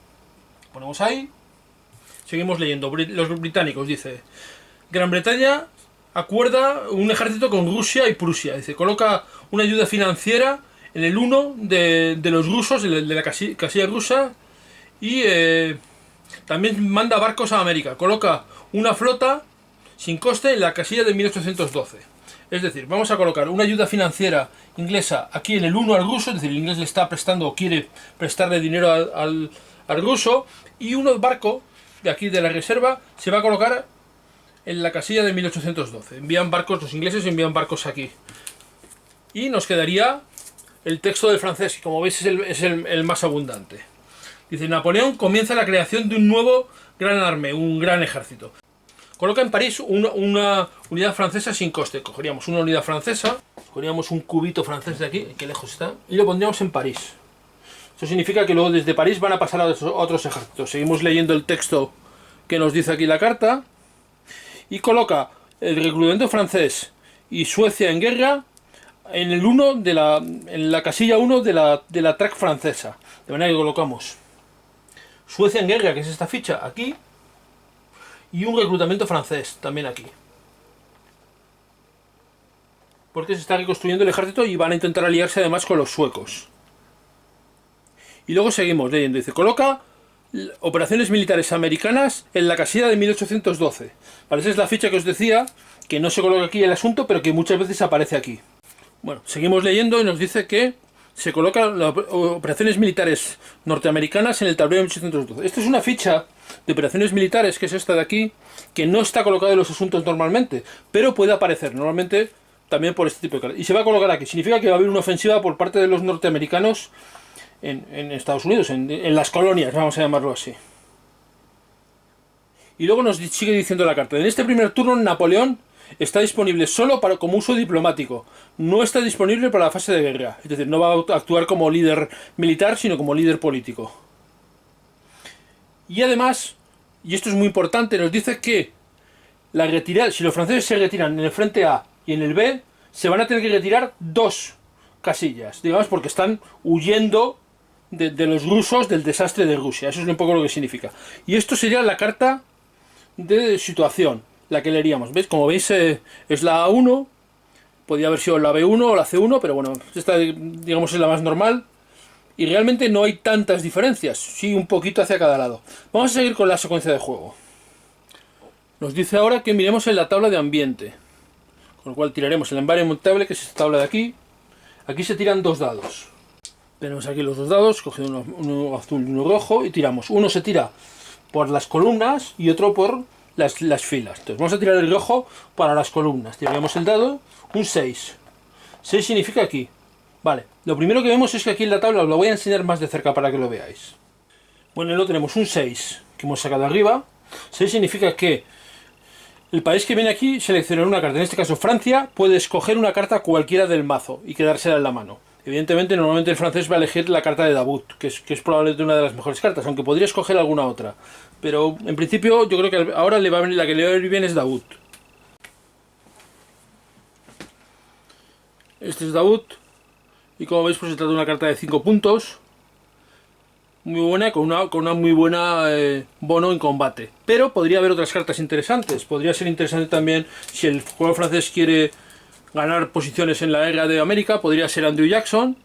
Ponemos ahí. Seguimos leyendo. Los británicos, dice, Gran Bretaña acuerda un ejército con Rusia y Prusia. Dice, coloca una ayuda financiera en el 1 de los rusos, de la casilla rusa. Y también manda barcos a América. Coloca una flota sin coste en la casilla de 1812. Es decir, vamos a colocar una ayuda financiera inglesa aquí en el 1 al ruso. Es decir, el inglés le está prestando o quiere prestarle dinero al ruso. Y un barco de aquí de la reserva se va a colocar en la casilla de 1812. Envían barcos, los ingleses envían barcos aquí. Y nos quedaría el texto del francés, que como veis es el más abundante. Dice, Napoleón comienza la creación de un nuevo gran armée, un gran ejército. Coloca en París una unidad francesa sin coste. Cogeríamos una unidad francesa, cogeríamos un cubito francés de aquí, que lejos está, y lo pondríamos en París. Eso significa que luego desde París van a pasar a otros ejércitos. Seguimos leyendo el texto que nos dice aquí la carta. Y coloca el reclutamiento francés y Suecia en guerra en el 1 en la casilla 1 de la track francesa. De manera que colocamos Suecia en guerra, que es esta ficha, aquí. Y un reclutamiento francés, también aquí. Porque se está reconstruyendo el ejército y van a intentar aliarse además con los suecos. Y luego seguimos leyendo. Dice, coloca operaciones militares americanas en la casilla de 1812. Vale, esa es la ficha que os decía, que no se coloca aquí el asunto, pero que muchas veces aparece aquí. Bueno, seguimos leyendo y nos dice que se colocan las operaciones militares norteamericanas en el tablero de 1812. Esta es una ficha de operaciones militares, que es esta de aquí, que no está colocada en los asuntos normalmente, pero puede aparecer normalmente también por este tipo de cartas. Y se va a colocar aquí. Significa que va a haber una ofensiva por parte de los norteamericanos en Estados Unidos, en las colonias, vamos a llamarlo así. Y luego nos sigue diciendo la carta. En este primer turno, Napoleón está disponible solo como uso diplomático. No está disponible para la fase de guerra. Es decir, no va a actuar como líder militar, sino como líder político. Y además, y esto es muy importante, nos dice que la retirada, si los franceses se retiran en el frente A y en el B, se van a tener que retirar 2 casillas, digamos, porque están huyendo de los rusos, del desastre de Rusia. Eso es un poco lo que significa. Y esto sería la carta de situación, la que leeríamos. ¿Veis? Como veis, es la A1, podría haber sido la B1 o la C1, pero bueno, esta, digamos, es la más normal. Y realmente no hay tantas diferencias, sí, un poquito hacia cada lado. Vamos a seguir con la secuencia de juego. Nos dice ahora que miremos en la tabla de ambiente, con lo cual tiraremos el Environment Table, que es esta tabla de aquí. Aquí se tiran 2 dados. Tenemos aquí los 2 dados, cogemos uno azul y uno rojo, y tiramos. Uno se tira por las columnas y otro por las filas. Entonces vamos a tirar el rojo para las columnas. Tiraríamos el dado, un 6. 6 significa aquí. Vale, lo primero que vemos es que aquí en la tabla os lo voy a enseñar más de cerca para que lo veáis. Bueno, luego tenemos un 6 que hemos sacado arriba. 6 significa que el país que viene aquí selecciona una carta. En este caso Francia puede escoger una carta cualquiera del mazo y quedársela en la mano. Evidentemente, normalmente el francés va a elegir la carta de Davout, que es probablemente una de las mejores cartas, aunque podría escoger alguna otra. Pero en principio yo creo que ahora le va a venir, la que le va a venir bien es Davout. Este es Davout. Y como veis, pues se trata de una carta de 5 puntos. Muy buena, con una muy buena bono en combate. Pero podría haber otras cartas interesantes. Podría ser interesante también, si el jugador francés quiere ganar posiciones en la guerra de América, podría ser Andrew Jackson.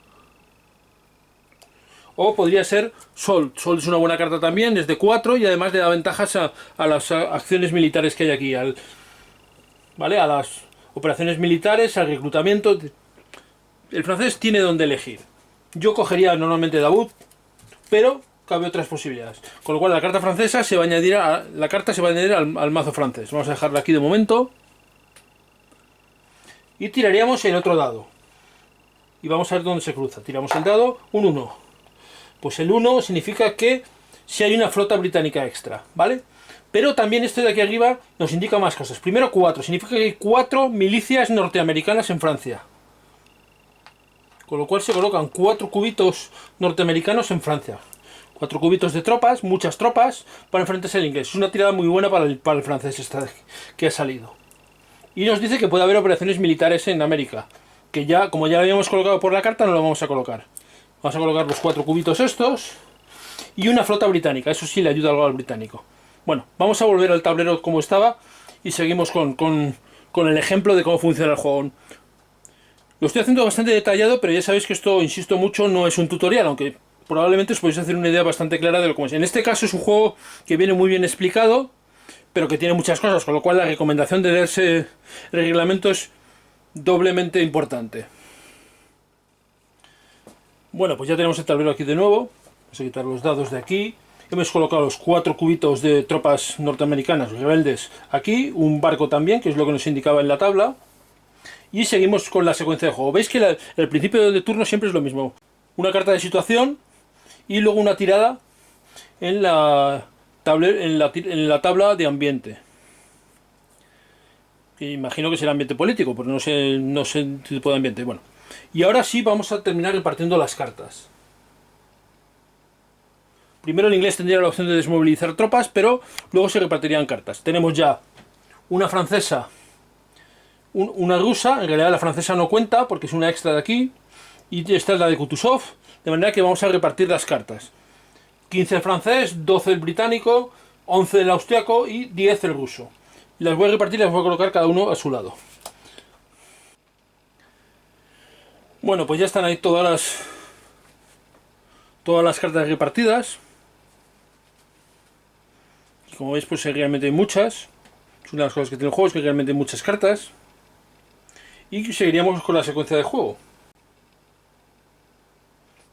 O podría ser Soult. Soult es una buena carta también, es de 4 y además le da ventajas a las acciones militares que hay aquí. ¿Vale? A las operaciones militares, al reclutamiento. El francés tiene donde elegir. Yo cogería normalmente Davout, pero cabe otras posibilidades. Con lo cual la carta francesa se va a añadir al mazo francés. Vamos a dejarla aquí de momento. Y tiraríamos el otro dado. Y vamos a ver dónde se cruza. Tiramos el dado, un 1. Pues el 1 significa que si hay una flota británica extra, ¿vale? Pero también esto de aquí arriba nos indica más cosas. Primero 4, significa que hay 4 milicias norteamericanas en Francia. Con lo cual se colocan 4 cubitos norteamericanos en Francia. 4 cubitos de tropas, muchas tropas, para enfrentarse al inglés. Es una tirada muy buena para el francés esta que ha salido. Y nos dice que puede haber operaciones militares en América. Que ya, como ya lo habíamos colocado por la carta, no lo vamos a colocar. Vamos a colocar los 4 cubitos estos. Y una flota británica, eso sí le ayuda algo al británico. Bueno, vamos a volver al tablero como estaba. Y seguimos con el ejemplo de cómo funciona el juego. Lo estoy haciendo bastante detallado, pero ya sabéis que esto, insisto mucho, no es un tutorial, aunque probablemente os podéis hacer una idea bastante clara de lo que es. En este caso es un juego que viene muy bien explicado, pero que tiene muchas cosas, con lo cual la recomendación de leerse el reglamento es doblemente importante. Bueno, pues ya tenemos el tablero aquí de nuevo. Vamos a quitar los dados de aquí. Hemos colocado los 4 cubitos de tropas norteamericanas rebeldes aquí, un barco también, que es lo que nos indicaba en la tabla. Y seguimos con la secuencia de juego. Veis que el principio del turno siempre es lo mismo. Una carta de situación y luego una tirada en la tabla de ambiente. Que imagino que será ambiente político, porque no sé el tipo de ambiente. Bueno, y ahora sí vamos a terminar repartiendo las cartas. Primero el inglés tendría la opción de desmovilizar tropas, pero luego se repartirían cartas. Tenemos ya una francesa, una rusa. En realidad la francesa no cuenta porque es una extra de aquí. Y esta es la de Kutuzov. De manera que vamos a repartir las cartas. 15 el francés, 12 el británico, 11 el austriaco y 10 el ruso. Las voy a repartir y las voy a colocar cada uno a su lado. Bueno, pues ya están ahí todas las cartas repartidas. Y como veis, pues realmente hay muchas. Es una de las cosas que tiene el juego, es que realmente hay muchas cartas. Y seguiríamos con la secuencia de juego.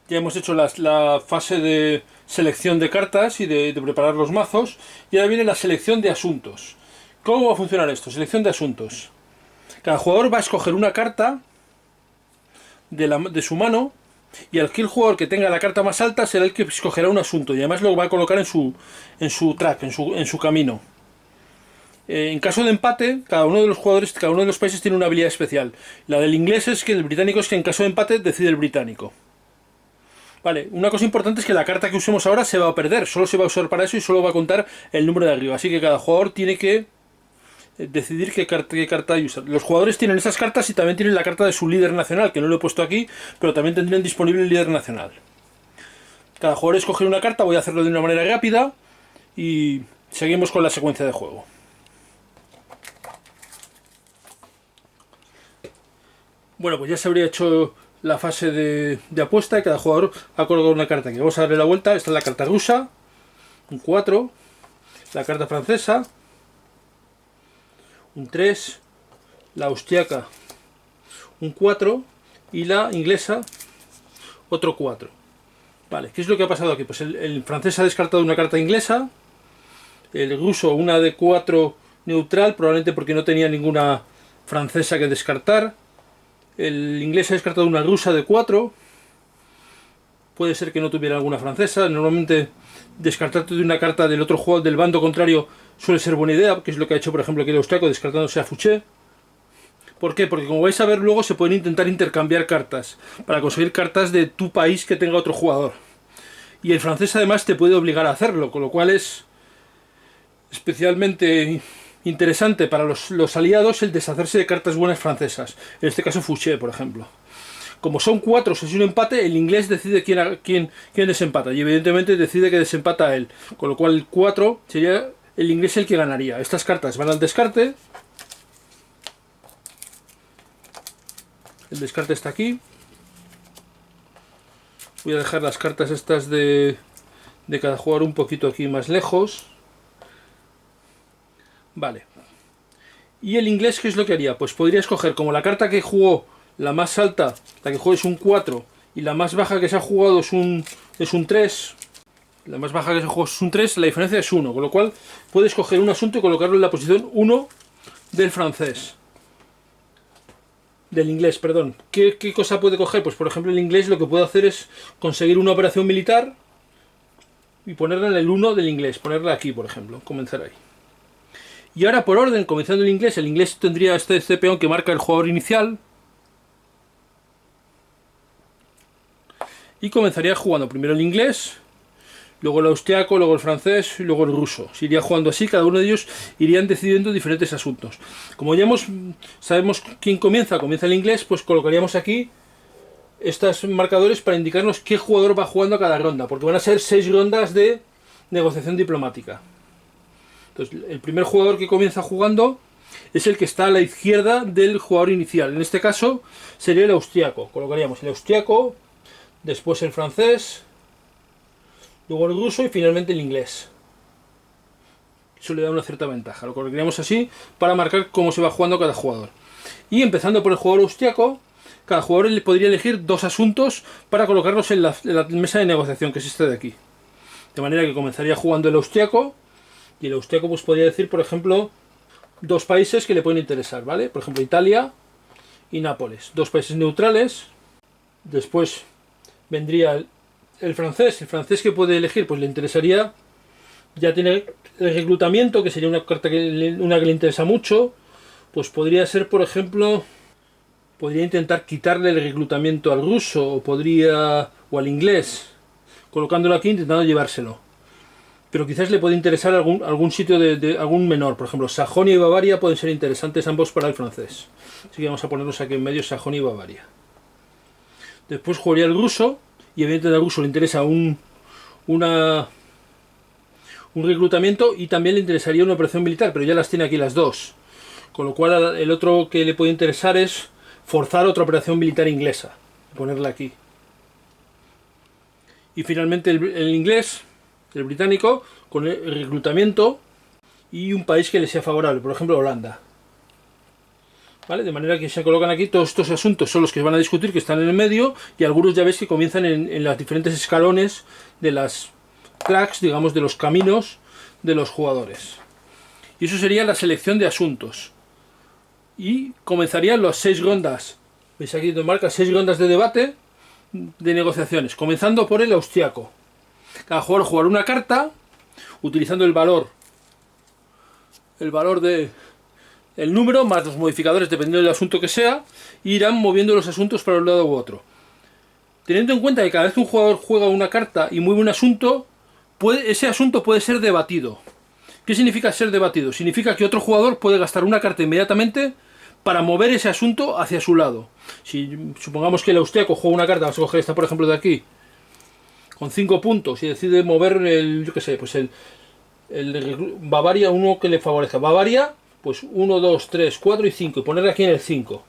Ya hemos hecho la fase de selección de cartas y de preparar los mazos. Y ahora viene la selección de asuntos. ¿Cómo va a funcionar esto? Selección de asuntos. Cada jugador va a escoger una carta de su mano. Y aquel jugador que tenga la carta más alta será el que escogerá un asunto. Y además lo va a colocar en su track, en su camino. En caso de empate, cada uno de los países tiene una habilidad especial. La del inglés es que el británico es que en caso de empate decide el británico. Vale, una cosa importante es que la carta que usemos ahora se va a perder, solo se va a usar para eso y solo va a contar el número de arriba. Así que cada jugador tiene que decidir qué carta usar. Los jugadores tienen esas cartas y también tienen la carta de su líder nacional, que no lo he puesto aquí, pero también tendrían disponible el líder nacional. Cada jugador escoge una carta, voy a hacerlo de una manera rápida y seguimos con la secuencia de juego. Bueno, pues ya se habría hecho la fase de apuesta y cada jugador ha colocado una carta aquí. Vamos a darle la vuelta. Esta es la carta rusa, un 4, la carta francesa, un 3, la austriaca, un 4 y la inglesa, otro 4. Vale, ¿qué es lo que ha pasado aquí? Pues el francés ha descartado una carta inglesa, el ruso una de 4 neutral, probablemente porque no tenía ninguna francesa que descartar. El inglés ha descartado una rusa de 4. Puede ser que no tuviera alguna francesa. Normalmente descartarte de una carta del otro juego, del bando contrario, suele ser buena idea, que es lo que ha hecho por ejemplo aquí el austriaco, descartándose a Fouché. ¿Por qué? Porque como vais a ver luego se pueden intentar intercambiar cartas para conseguir cartas de tu país que tenga otro jugador. Y el francés además te puede obligar a hacerlo, con lo cual es especialmente interesante para los aliados el deshacerse de cartas buenas francesas. En este caso Fouché, por ejemplo. Como son 4, si es un empate, el inglés decide quién desempata. Y evidentemente decide que desempata a él. Con lo cual el 4 sería el inglés el que ganaría. Estas cartas van al descarte. El descarte está aquí. Voy a dejar las cartas estas de cada jugador un poquito aquí más lejos. Vale. ¿Y el inglés qué es lo que haría? Pues podría escoger como la carta que jugó, la más alta, la que jugó es un 4, y la más baja que se ha jugado es un 3. La más baja que se jugó es un 3, la diferencia es 1, con lo cual puede escoger un asunto y colocarlo en la posición 1 del francés. Del inglés, perdón. ¿Qué cosa puede coger? Pues por ejemplo el inglés lo que puede hacer es conseguir una operación militar y ponerla en el 1 del inglés, ponerla aquí, por ejemplo, comenzar ahí. Y ahora por orden, comenzando el inglés tendría este peón que marca el jugador inicial. Y comenzaría jugando primero el inglés, luego el austriaco, luego el francés y luego el ruso. Se iría jugando así, cada uno de ellos irían decidiendo diferentes asuntos. Como ya sabemos quién comienza el inglés, pues colocaríamos aquí estos marcadores para indicarnos qué jugador va jugando a cada ronda, porque van a ser 6 rondas de negociación diplomática. Entonces, el primer jugador que comienza jugando es el que está a la izquierda del jugador inicial. En este caso sería el austriaco. Colocaríamos el austriaco, después el francés, luego el ruso y finalmente el inglés. Eso le da una cierta ventaja. Lo colocaríamos así para marcar cómo se va jugando cada jugador. Y empezando por el jugador austriaco, cada jugador le podría elegir 2 asuntos para colocarlos en la mesa de negociación, que es esta de aquí. De manera que comenzaría jugando el austriaco, y el austriaco pues podría decir, por ejemplo, 2 países que le pueden interesar, ¿vale? Por ejemplo, Italia y Nápoles, 2 países neutrales. Después vendría el francés que puede elegir, pues le interesaría, ya tiene el reclutamiento, que sería una carta que le interesa mucho. Pues podría ser, por ejemplo, podría intentar quitarle el reclutamiento al ruso o al inglés, colocándolo aquí, intentando llevárselo. Pero quizás le puede interesar algún sitio de algún menor. Por ejemplo, Sajonia y Bavaria pueden ser interesantes ambos para el francés. Así que vamos a ponerlos aquí en medio, Sajonia y Bavaria. Después jugaría el ruso, y evidentemente al ruso le interesa un reclutamiento, y también le interesaría una operación militar, pero ya las tiene aquí las 2. Con lo cual el otro que le puede interesar es forzar otra operación militar inglesa, ponerla aquí. Y finalmente el inglés, el británico, con el reclutamiento y un país que le sea favorable, por ejemplo Holanda. ¿Vale? De manera que se colocan aquí todos estos asuntos, son los que van a discutir, que están en el medio, y algunos ya ves que comienzan en los diferentes escalones de las tracks, digamos, de los caminos de los jugadores. Y eso sería la selección de asuntos. Y comenzarían las 6 rondas. ¿Veis aquí donde marca 6 rondas de debate, de negociaciones? Comenzando por el austriaco. Cada jugador jugará una carta, utilizando el valor de el número más los modificadores dependiendo del asunto que sea, e irán moviendo los asuntos para un lado u otro. Teniendo en cuenta que cada vez que un jugador juega una carta y mueve un asunto, ese asunto puede ser debatido. ¿Qué significa ser debatido? Significa que otro jugador puede gastar una carta inmediatamente para mover ese asunto hacia su lado. Si supongamos que el austriaco juega una carta, vamos a coger esta por ejemplo de aquí, con 5 puntos, y decide mover el Bavaria, uno que le favorezca. Bavaria, pues 1, 2, 3, 4 y 5, y ponerle aquí en el 5.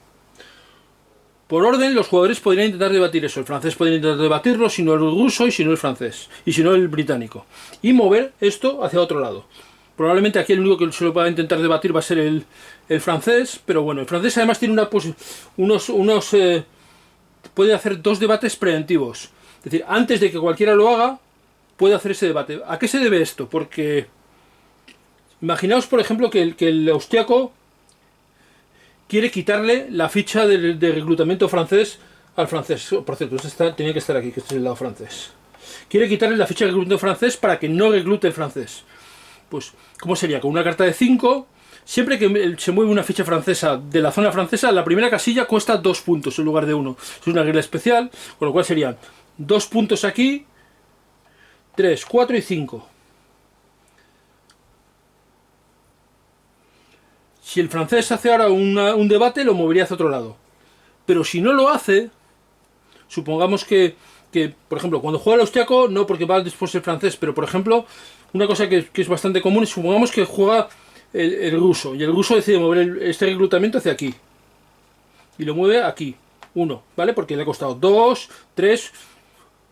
Por orden, los jugadores podrían intentar debatir eso. El francés podría intentar debatirlo, si no el ruso y si no el francés, y si no el británico. Y mover esto hacia otro lado. Probablemente aquí el único que se lo va a intentar debatir va a ser el francés, pero bueno, el francés además tiene puede hacer 2 debates preventivos. Es decir, antes de que cualquiera lo haga, puede hacer ese debate. ¿A qué se debe esto? Porque imaginaos, por ejemplo, que el austriaco quiere quitarle la ficha de reclutamiento francés al francés. Por cierto, tenía que estar aquí, que este es el lado francés. Quiere quitarle la ficha de reclutamiento francés para que no reclute el francés. Pues, ¿cómo sería? Con una carta de 5, siempre que se mueve una ficha francesa de la zona francesa, la primera casilla cuesta 2 puntos en lugar de 1. Es una regla especial, con lo cual serían 2 puntos aquí, 3, 4 y 5. Si el francés hace ahora un debate, lo movería hacia otro lado. Pero si no lo hace, supongamos que por ejemplo, cuando juega el austriaco, no, porque va después el francés, pero por ejemplo, una cosa que es bastante común es, supongamos que juega el ruso, y el ruso decide mover este reclutamiento hacia aquí, y lo mueve aquí, 1, ¿vale? Porque le ha costado 2, 3,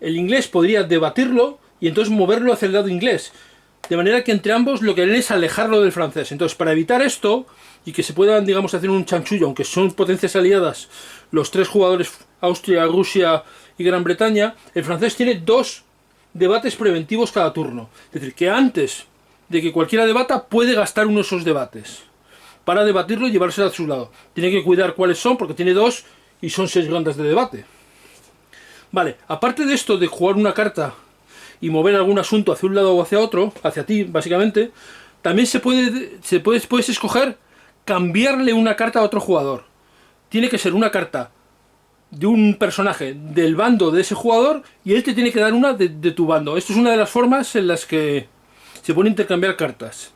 el inglés podría debatirlo, y entonces moverlo hacia el lado inglés, de manera que entre ambos lo que harán es alejarlo del francés. Entonces, para evitar esto, y que se puedan, digamos, hacer un chanchullo, aunque son potencias aliadas, los 3 jugadores, Austria, Rusia y Gran Bretaña, el francés tiene 2 debates preventivos cada turno. Es decir, que antes de que cualquiera debata, puede gastar uno de esos debates para debatirlo y llevárselo a su lado. Tiene que cuidar cuáles son, porque tiene 2 y son 6 rondas de debate. Vale, aparte de esto de jugar una carta y mover algún asunto hacia un lado o hacia otro, hacia ti, básicamente, también puedes escoger cambiarle una carta a otro jugador. Tiene que ser una carta de un personaje del bando de ese jugador y él te tiene que dar una de tu bando. Esto es una de las formas en las que se pueden intercambiar cartas.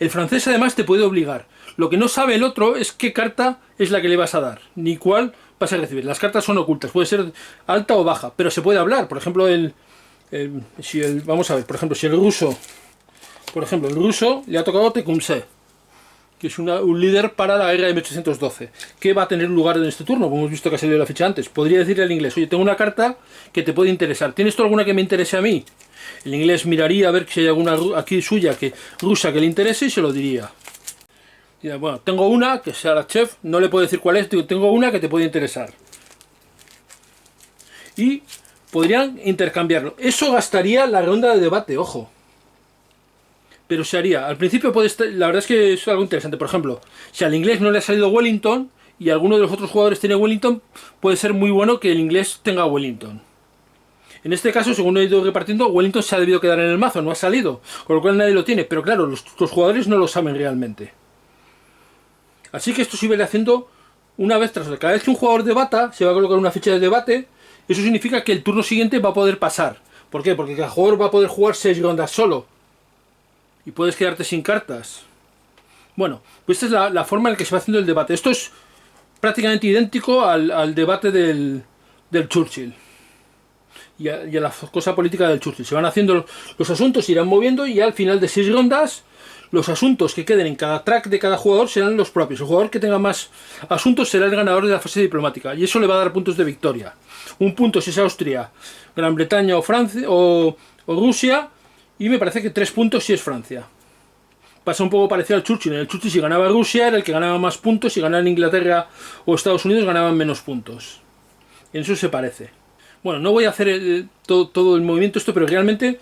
El francés además te puede obligar. Lo que no sabe el otro es qué carta es la que le vas a dar, ni cuál vas a recibir. Las cartas son ocultas, puede ser alta o baja, pero se puede hablar. Por ejemplo, vamos a ver, por ejemplo, si el ruso, le ha tocado Tecumseh, que es un líder para la guerra de 1812, que va a tener lugar en este turno, como hemos visto que ha salido la ficha antes. Podría decirle al inglés, oye, tengo una carta que te puede interesar. ¿Tienes tú alguna que me interese a mí? El inglés miraría a ver si hay alguna aquí suya rusa que le interese y se lo diría. Y, bueno, tengo una que sea la chef, no le puedo decir cuál es, tengo una que te puede interesar. Y podrían intercambiarlo. Eso gastaría la ronda de debate, ojo. Pero se haría. Al principio la verdad es que es algo interesante. Por ejemplo, si al inglés no le ha salido Wellington y alguno de los otros jugadores tiene Wellington, puede ser muy bueno que el inglés tenga Wellington. En este caso, según he ido repartiendo, Wellington se ha debido quedar en el mazo, no ha salido, con lo cual nadie lo tiene. Pero claro, los jugadores no lo saben realmente. Así que esto se iba haciendo una vez tras otra. Cada vez que un jugador debata, se va a colocar una ficha de debate. Eso significa que el turno siguiente va a poder pasar. ¿Por qué? Porque cada jugador va a poder jugar 6 rondas solo. Y puedes quedarte sin cartas. Bueno, pues esta es la forma en la que se va haciendo el debate. Esto es prácticamente idéntico al debate del Churchill. Y a la cosa política del Churchill. Se van haciendo los asuntos, se irán moviendo y al final de 6 rondas, los asuntos que queden en cada track de cada jugador serán los propios. El jugador que tenga más asuntos será el ganador de la fase diplomática. Y eso le va a dar puntos de victoria. Un punto si es Austria, Gran Bretaña o Francia o Rusia. Y me parece que 3 puntos si es Francia. Pasa un poco parecido al Churchill. En el Churchill, si ganaba Rusia, era el que ganaba más puntos. Si ganaba Inglaterra o Estados Unidos, ganaban menos puntos. En eso se parece. Bueno, no voy a hacer todo el movimiento pero realmente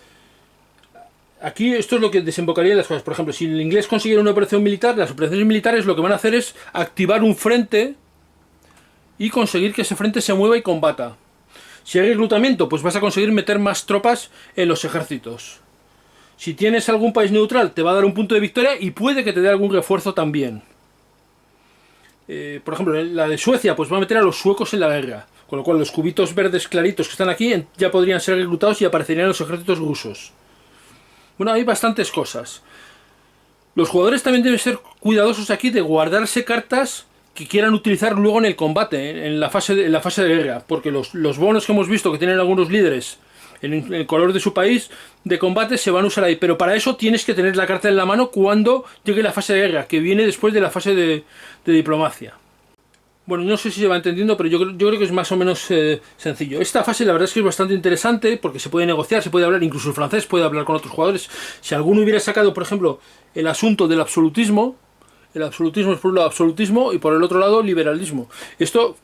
aquí esto es lo que desembocaría en las cosas. Por ejemplo, si el inglés consiguiera una operación militar, las operaciones militares lo que van a hacer es activar un frente y conseguir que ese frente se mueva y combata. Si hay reclutamiento, pues vas a conseguir meter más tropas en los ejércitos. Si tienes algún país neutral, te va a dar un punto de victoria y puede que te dé algún refuerzo también. Por ejemplo, la de Suecia, pues va a meter a los suecos en la guerra. Con lo cual los cubitos verdes claritos que están aquí ya podrían ser reclutados y aparecerían en los ejércitos rusos. Bueno, hay bastantes cosas. Los jugadores también deben ser cuidadosos aquí de guardarse cartas que quieran utilizar luego en el combate, en la fase de guerra. Porque los bonos que hemos visto que tienen algunos líderes en el color de su país de combate se van a usar ahí, pero para eso tienes que tener la carta en la mano cuando llegue la fase de guerra, que viene después de la fase de diplomacia. Bueno, no sé si se va entendiendo, pero yo creo que es más o menos sencillo. Esta fase la verdad es que es bastante interesante porque se puede negociar, se puede hablar, incluso el francés puede hablar con otros jugadores. Si alguno hubiera sacado, por ejemplo, el asunto del absolutismo, el absolutismo es por un lado absolutismo y por el otro lado liberalismo. Esto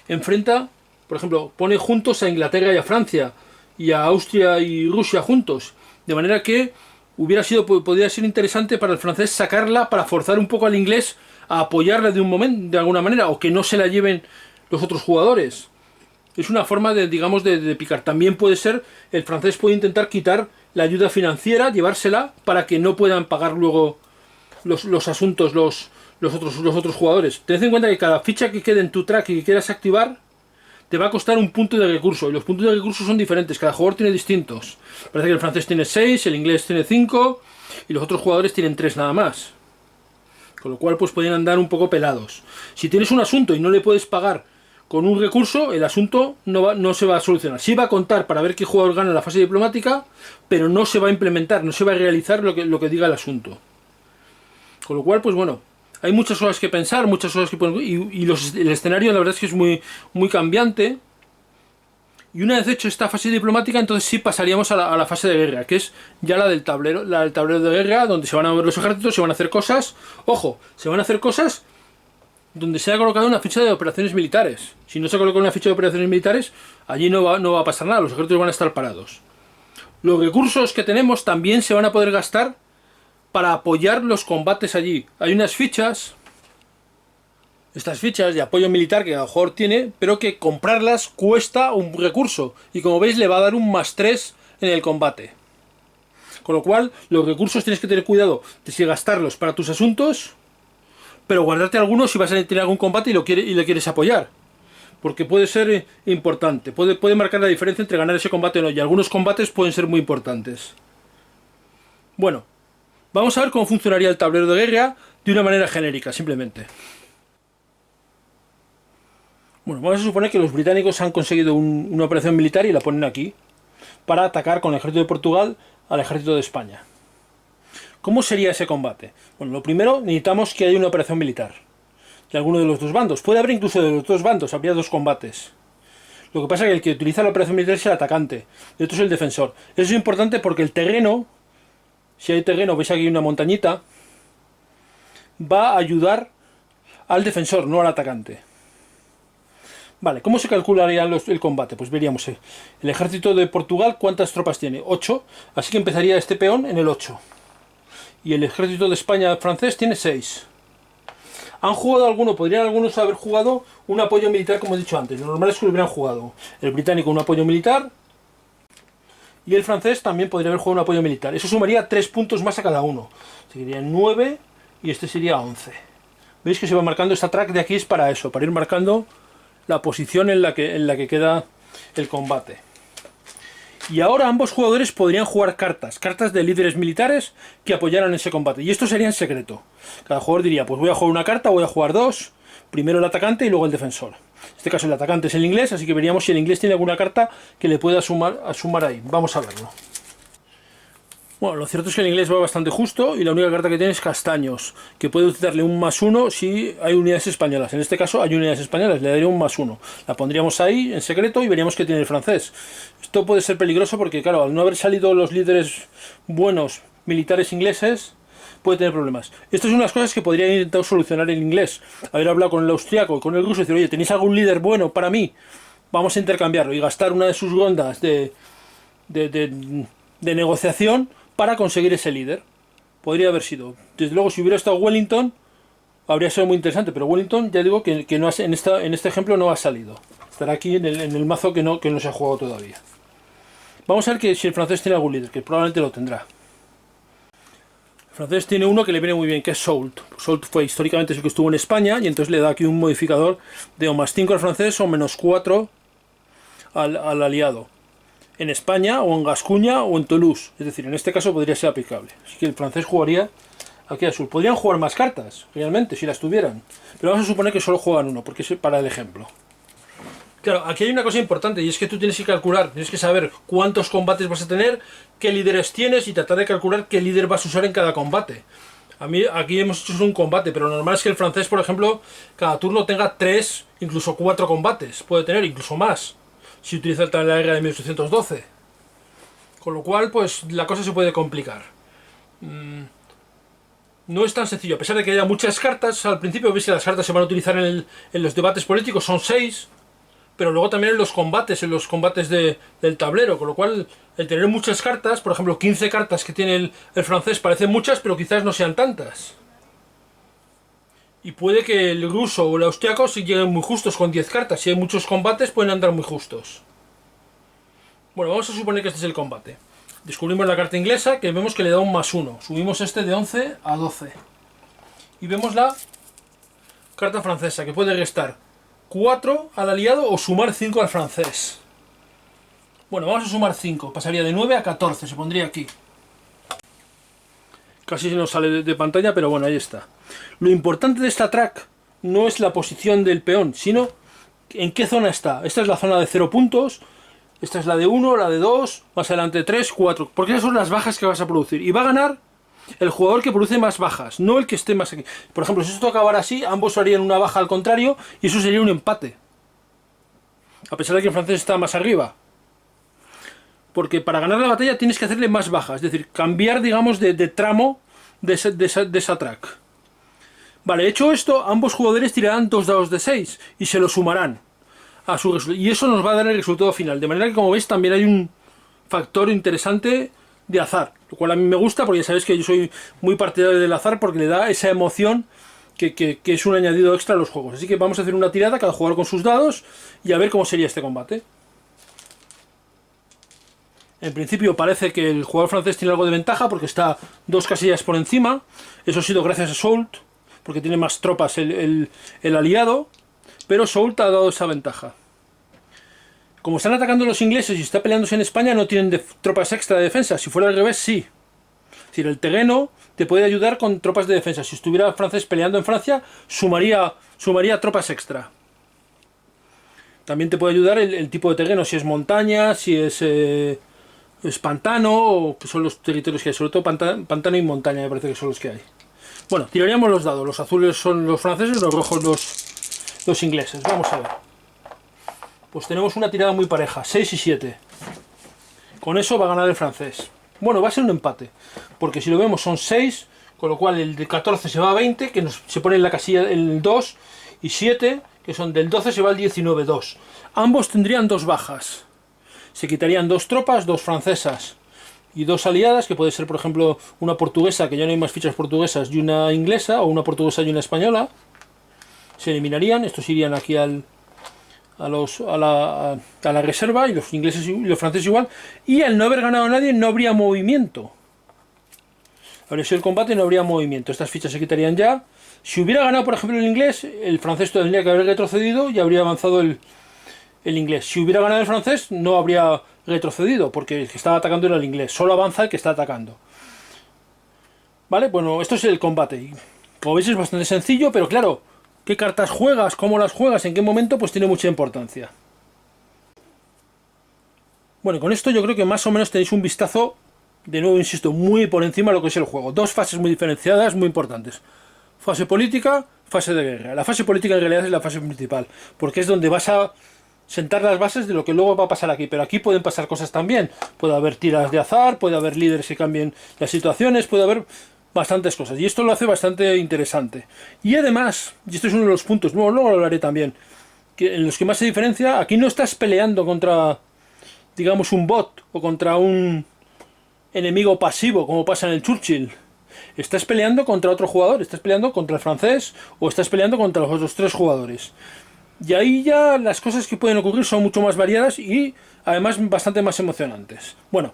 enfrenta, por ejemplo, pone juntos a Inglaterra y a Francia, y a Austria y Rusia juntos, de manera que podría ser interesante para el francés sacarla para forzar un poco al inglés a apoyarla de alguna manera, o que no se la lleven los otros jugadores. Es una forma de picar. También puede ser, el francés puede intentar quitar la ayuda financiera, llevársela para que no puedan pagar luego los asuntos los otros jugadores. Tened en cuenta que cada ficha que quede en tu track y que quieras activar te va a costar un punto de recurso, y los puntos de recurso son diferentes, cada jugador tiene distintos. Parece que el francés tiene 6, el inglés tiene 5 y los otros jugadores tienen 3 nada más. Con lo cual pues pueden andar un poco pelados. Si tienes un asunto y no le puedes pagar con un recurso, el asunto no se va a solucionar. Sí va a contar para ver qué jugador gana la fase diplomática, pero no se va a implementar, no se va a realizar lo que diga el asunto. Con lo cual pues bueno, hay muchas cosas que pensar, muchas cosas que poner, el escenario la verdad es que es muy, muy cambiante. Y una vez hecho esta fase diplomática, entonces sí pasaríamos a la fase de guerra, que es ya la del tablero de guerra, donde se van a mover los ejércitos, se van a hacer cosas. Ojo, se van a hacer cosas donde se ha colocado una ficha de operaciones militares. Si no se coloca una ficha de operaciones militares, allí no va a pasar nada, los ejércitos van a estar parados. Los recursos que tenemos también se van a poder gastar para apoyar los combates allí. Hay unas fichas, estas fichas de apoyo militar que a lo mejor tiene, pero que comprarlas cuesta un recurso. Y como veis le va a dar un +3 en el combate. Con lo cual, los recursos tienes que tener cuidado de si gastarlos para tus asuntos, pero guardarte algunos si vas a tener algún combate y le quieres apoyar. Porque puede ser importante, puede marcar la diferencia entre ganar ese combate o no, y algunos combates pueden ser muy importantes. Bueno, vamos a ver cómo funcionaría el tablero de guerra de una manera genérica, simplemente. Bueno, vamos a suponer que los británicos han conseguido una operación militar y la ponen aquí, para atacar con el ejército de Portugal al ejército de España. ¿Cómo sería ese combate? Bueno, lo primero, necesitamos que haya una operación militar de alguno de los dos bandos. Puede haber incluso de los dos bandos, habría dos combates. Lo que pasa es que el que utiliza la operación militar es el atacante, y otro es el defensor. Eso es importante porque el terreno, si hay terreno, veis aquí una montañita, va a ayudar al defensor, no al atacante. Vale, ¿cómo se calcularía el combate? Pues veríamos el ejército de Portugal, ¿cuántas tropas tiene? 8, así que empezaría este peón en el 8. Y el ejército de España francés tiene 6. ¿Han jugado alguno? Podrían algunos haber jugado un apoyo militar, como he dicho antes. Lo normal es que lo hubieran jugado. El británico un apoyo militar y el francés también podría haber jugado un apoyo militar. Eso sumaría 3 puntos más a cada uno. Serían 9 y este sería 11. ¿Veis que se va marcando? Esta track de aquí es para eso, para ir marcando la posición en la que queda el combate. Y ahora ambos jugadores podrían jugar cartas de líderes militares que apoyaran ese combate. Y esto sería en secreto. Cada jugador diría, pues voy a jugar una carta, voy a jugar dos. Primero el atacante y luego el defensor. En este caso el atacante es el inglés, así que veríamos si el inglés tiene alguna carta que le pueda sumar ahí. Vamos a verlo. Bueno, lo cierto es que el inglés va bastante justo y la única carta que tiene es castaños, que puede darle un +1 si hay unidades españolas. En este caso hay unidades españolas, le daría un +1. La pondríamos ahí en secreto y veríamos que tiene el francés. Esto puede ser peligroso porque, claro, al no haber salido los líderes buenos militares ingleses, puede tener problemas. Esto es unas cosas que podría haber intentado solucionar el inglés. Haber hablado con el austriaco y con el ruso y decir, oye, ¿tenéis algún líder bueno para mí? Vamos a intercambiarlo y gastar una de sus rondas de negociación para conseguir ese líder. Podría haber sido. Desde luego, si hubiera estado Wellington, habría sido muy interesante, pero Wellington, ya digo que no en este ejemplo no ha salido. Estará aquí en el mazo que no se ha jugado todavía. Vamos a ver que si el francés tiene algún líder, que probablemente lo tendrá. El francés tiene uno que le viene muy bien, que es Soult. Soult fue históricamente el que estuvo en España, y entonces le da aquí un modificador de o +5 al francés o -4 al aliado. En España, o en Gascuña, o en Toulouse. Es decir, en este caso podría ser aplicable. Así que el francés jugaría aquí al sur. Podrían jugar más cartas, realmente, si las tuvieran. Pero vamos a suponer que solo juegan uno, porque es para el ejemplo. Claro, aquí hay una cosa importante, y es que tú tienes que calcular, tienes que saber cuántos combates vas a tener, qué líderes tienes, y tratar de calcular qué líder vas a usar en cada combate. Aquí hemos hecho un combate, pero lo normal es que el francés, por ejemplo, cada turno tenga 3, incluso 4 combates. Puede tener incluso más, si utiliza la guerra de 1812. Con lo cual, pues la cosa se puede complicar. No es tan sencillo, a pesar de que haya muchas cartas. Al principio veis que las cartas se van a utilizar en los debates políticos, son 6, pero luego también en los combates del tablero, con lo cual el tener muchas cartas, por ejemplo 15 cartas que tiene el francés parecen muchas, pero quizás no sean tantas. Y puede que el ruso o el austriaco se lleguen muy justos con 10 cartas. Si hay muchos combates pueden andar muy justos. Bueno, vamos a suponer que este es el combate. Descubrimos la carta inglesa, que vemos que le da un +1. Subimos este de 11 a 12. Y vemos la carta francesa, que puede restar 4 al aliado o sumar 5 al francés. Bueno, vamos a sumar 5. Pasaría de 9 a 14, se pondría aquí. Casi se nos sale de pantalla, pero bueno, ahí está. Lo importante de esta track no es la posición del peón, sino en qué zona está. Esta es la zona de 0 puntos. Esta es la de 1, la de 2, más adelante 3, 4. Porque esas son las bajas que vas a producir. Y va a ganar el jugador que produce más bajas, no el que esté más aquí. Por ejemplo, si esto acabara así, ambos harían una baja al contrario y eso sería un empate. A pesar de que el francés está más arriba. Porque para ganar la batalla tienes que hacerle más bajas. Es decir, cambiar, digamos, de tramo de esa track. Vale, hecho esto, ambos jugadores tirarán 2 dados de 6 y se lo sumarán a su resultado. Y eso nos va a dar el resultado final. De manera que, como veis, también hay un factor interesante de azar. Lo cual a mí me gusta, porque ya sabéis que yo soy muy partidario del azar, porque le da esa emoción que es un añadido extra a los juegos. Así que vamos a hacer una tirada, cada jugador con sus dados, y a ver cómo sería este combate. En principio parece que el jugador francés tiene algo de ventaja porque está 2 casillas por encima. Eso ha sido gracias a Soult, porque tiene más tropas el aliado. Pero Soult ha dado esa ventaja. Como están atacando los ingleses y está peleándose en España, no tienen tropas extra de defensa. Si fuera al revés, sí. Es decir, el terreno te puede ayudar con tropas de defensa. Si estuviera el francés peleando en Francia, sumaría tropas extra. También te puede ayudar el tipo de terreno, si es montaña, si es pantano, o que son los territorios que hay. Sobre todo pantano y montaña me parece que son los que hay. Bueno, tiraríamos los dados. Los azules son los franceses, los rojos los ingleses. Vamos a ver. Pues tenemos una tirada muy pareja, 6 y 7. Con eso va a ganar el francés. Bueno, va a ser un empate, porque si lo vemos son 6, con lo cual el de 14 se va a 20, que se pone en la casilla el 2, y 7, que son del 12 se va al 19, 2. Ambos tendrían 2 bajas. Se quitarían 2 tropas, 2 francesas y 2 aliadas, que puede ser por ejemplo una portuguesa, que ya no hay más fichas portuguesas, y una inglesa, o una portuguesa y una española. Se eliminarían, estos irían aquí a la reserva, y los ingleses y los franceses igual, y al no haber ganado a nadie no habría movimiento. Habría sido el combate y no habría movimiento. Estas fichas se quitarían ya. Si hubiera ganado por ejemplo el inglés, el francés tendría que haber retrocedido y habría avanzado el inglés. Si hubiera ganado el francés no habría retrocedido, porque el que estaba atacando era el inglés. Solo avanza el que está atacando. Vale, bueno, esto es el combate. Como veis es bastante sencillo, pero claro, qué cartas juegas, cómo las juegas, en qué momento, pues tiene mucha importancia. Bueno, con esto yo creo que más o menos tenéis un vistazo, de nuevo insisto, muy por encima de lo que es el juego. 2 fases muy diferenciadas, muy importantes. Fase política, fase de guerra. La fase política en realidad es la fase principal, porque es donde vas a sentar las bases de lo que luego va a pasar aquí. Pero aquí pueden pasar cosas también. Puede haber tiras de azar, puede haber líderes que cambien las situaciones, puede haber bastantes cosas. Y esto lo hace bastante interesante. Y además, y este es uno de los puntos, luego lo hablaré también, que en los que más se diferencia, aquí no estás peleando contra, digamos, un bot o contra un enemigo pasivo, como pasa en el Churchill. Estás peleando contra otro jugador, estás peleando contra el francés o estás peleando contra los otros 3 jugadores. Y ahí ya las cosas que pueden ocurrir son mucho más variadas y además bastante más emocionantes. Bueno,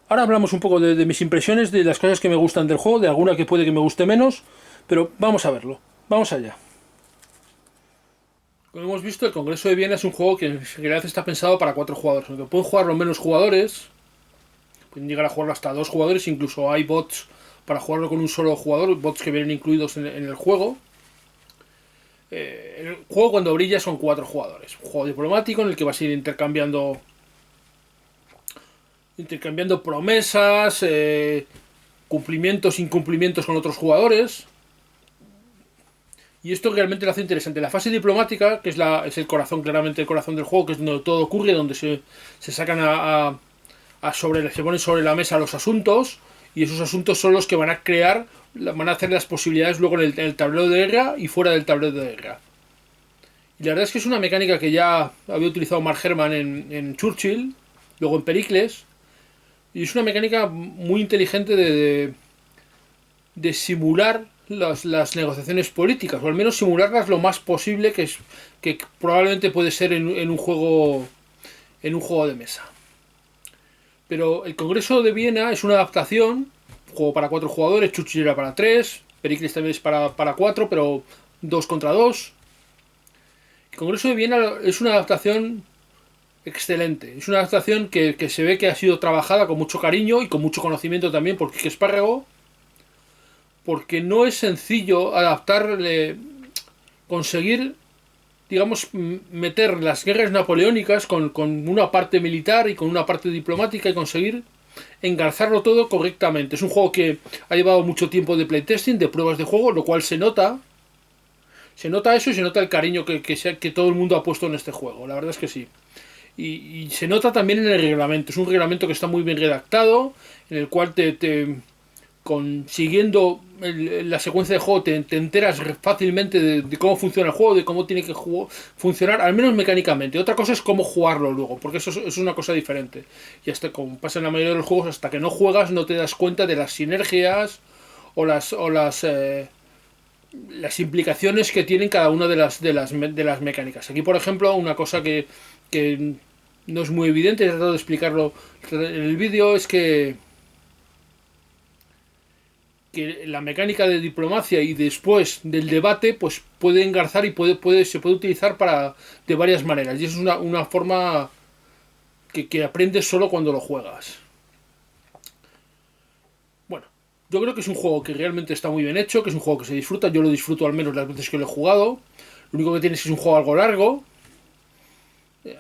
ahora hablamos un poco de mis impresiones, de las cosas que me gustan del juego, de alguna que puede que me guste menos, pero vamos a verlo, vamos allá. Como hemos visto, el Congreso de Viena es un juego que en realidad está pensado para 4 jugadores, aunque pueden jugarlo menos jugadores, pueden llegar a jugarlo hasta 2 jugadores, incluso hay bots para jugarlo con un solo jugador, bots que vienen incluidos en el juego. El juego cuando brilla son 4 jugadores. Un juego diplomático en el que vas a ir intercambiando promesas, cumplimientos, incumplimientos con otros jugadores. Y esto realmente lo hace interesante. La fase diplomática, que es el corazón, claramente el corazón del juego, que es donde todo ocurre, donde se sacan se ponen sobre la mesa los asuntos, y esos asuntos son los que van a hacer las posibilidades luego en el tablero de guerra y fuera del tablero de guerra. Y la verdad es que es una mecánica que ya había utilizado Mark Herman en Churchill, luego en Pericles, y es una mecánica muy inteligente de simular las negociaciones políticas, o al menos simularlas lo más posible, que probablemente puede ser en un juego de mesa. Pero el Congreso de Viena es una adaptación, juego para 4 jugadores, Churchill era para 3, Pericles también es para 4, pero 2 contra 2. El Congreso de Viena es una adaptación excelente, es una adaptación que se ve que ha sido trabajada con mucho cariño y con mucho conocimiento también por Quique Espárrago, porque no es sencillo adaptarle, conseguir, digamos, meter las guerras napoleónicas con una parte militar y con una parte diplomática y conseguir engarzarlo todo correctamente. Es un juego que ha llevado mucho tiempo de playtesting, de pruebas de juego, lo cual se nota eso y se nota el cariño que todo el mundo ha puesto en este juego, la verdad es que sí. Y se nota también en el reglamento, es un reglamento que está muy bien redactado, en el cual siguiendo la secuencia de juego te enteras fácilmente de cómo funciona el juego, de cómo tiene que funcionar, al menos mecánicamente. Otra cosa es cómo jugarlo luego, porque eso es una cosa diferente. Y hasta como pasa en la mayoría de los juegos, hasta que no juegas no te das cuenta de las sinergias o las implicaciones que tienen cada una de las mecánicas. Aquí, por ejemplo, una cosa que no es muy evidente, he tratado de explicarlo en el vídeo, es que la mecánica de diplomacia y después del debate pues puede engarzar y se puede utilizar de varias maneras, y eso es una forma que aprendes solo cuando lo juegas. Bueno, yo creo que es un juego que realmente está muy bien hecho, que es un juego que se disfruta, yo lo disfruto al menos las veces que lo he jugado. Lo único que tiene es un juego algo largo,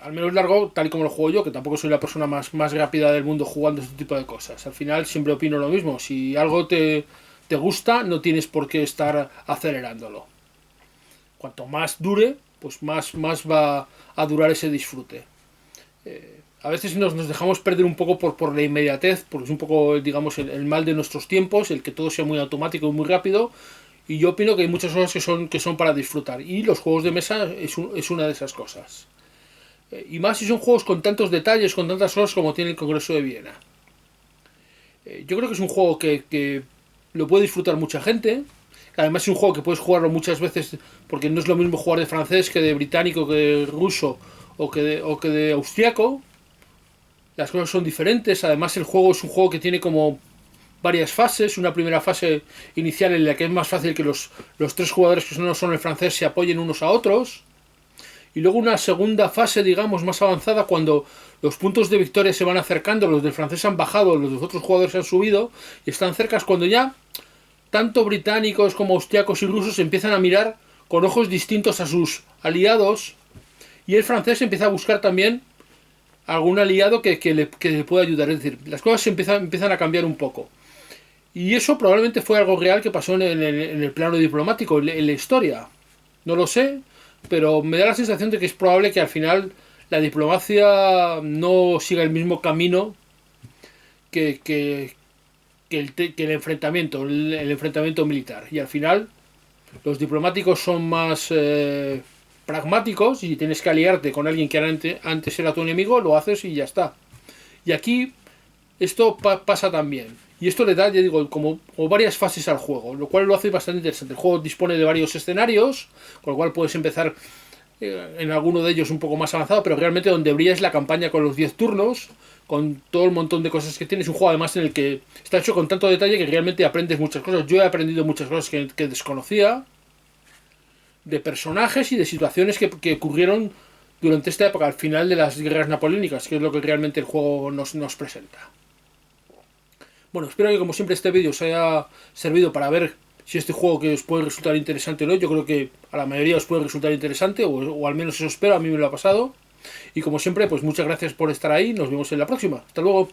al menos largo tal y como lo juego yo, que tampoco soy la persona más rápida del mundo jugando este tipo de cosas. Al final siempre opino lo mismo, si algo te gusta, no tienes por qué estar acelerándolo. Cuanto más dure, pues más va a durar ese disfrute. A veces nos dejamos perder un poco por la inmediatez, porque es un poco, digamos, el mal de nuestros tiempos, el que todo sea muy automático y muy rápido. Y yo opino que hay muchas cosas que son para disfrutar. Y los juegos de mesa es una de esas cosas. Y más si son juegos con tantos detalles, con tantas cosas como tiene el Congreso de Viena. Yo creo que es un juego que lo puede disfrutar mucha gente. Además es un juego que puedes jugarlo muchas veces, porque no es lo mismo jugar de francés que de británico, que de ruso o que de austriaco. Las cosas son diferentes. Además el juego es un juego que tiene como varias fases. Una primera fase inicial en la que es más fácil que los tres jugadores que no son el francés se apoyen unos a otros. Y luego una segunda fase, digamos, más avanzada, cuando los puntos de victoria se van acercando, los del francés han bajado, los de los otros jugadores han subido y están cerca, es cuando ya tanto británicos como austriacos y rusos empiezan a mirar con ojos distintos a sus aliados, y el francés empieza a buscar también algún aliado que le pueda ayudar. Es decir, las cosas empiezan a cambiar un poco. Y eso probablemente fue algo real que pasó en el plano diplomático, en la historia. No lo sé, pero me da la sensación de que es probable que al final la diplomacia no siga el mismo camino que el enfrentamiento, el enfrentamiento militar. Y al final los diplomáticos son más pragmáticos, y si tienes que aliarte con alguien que antes era tu enemigo, lo haces y ya está. Y aquí esto pasa también. Y esto le da, ya digo, como varias fases al juego, lo cual lo hace bastante interesante. El juego dispone de varios escenarios, con lo cual puedes empezar en alguno de ellos un poco más avanzado, pero realmente donde brilla es la campaña con los 10 turnos, con todo el montón de cosas que tienes. Un juego además en el que está hecho con tanto detalle que realmente aprendes muchas cosas. Yo he aprendido muchas cosas que desconocía, de personajes y de situaciones que ocurrieron durante esta época, al final de las guerras napoleónicas, que es lo que realmente el juego nos presenta. Bueno, espero que como siempre este vídeo os haya servido para ver si este juego que os puede resultar interesante o no. Yo creo que a la mayoría os puede resultar interesante, o al menos eso espero, a mí me lo ha pasado. Y como siempre, pues muchas gracias por estar ahí, nos vemos en la próxima. Hasta luego.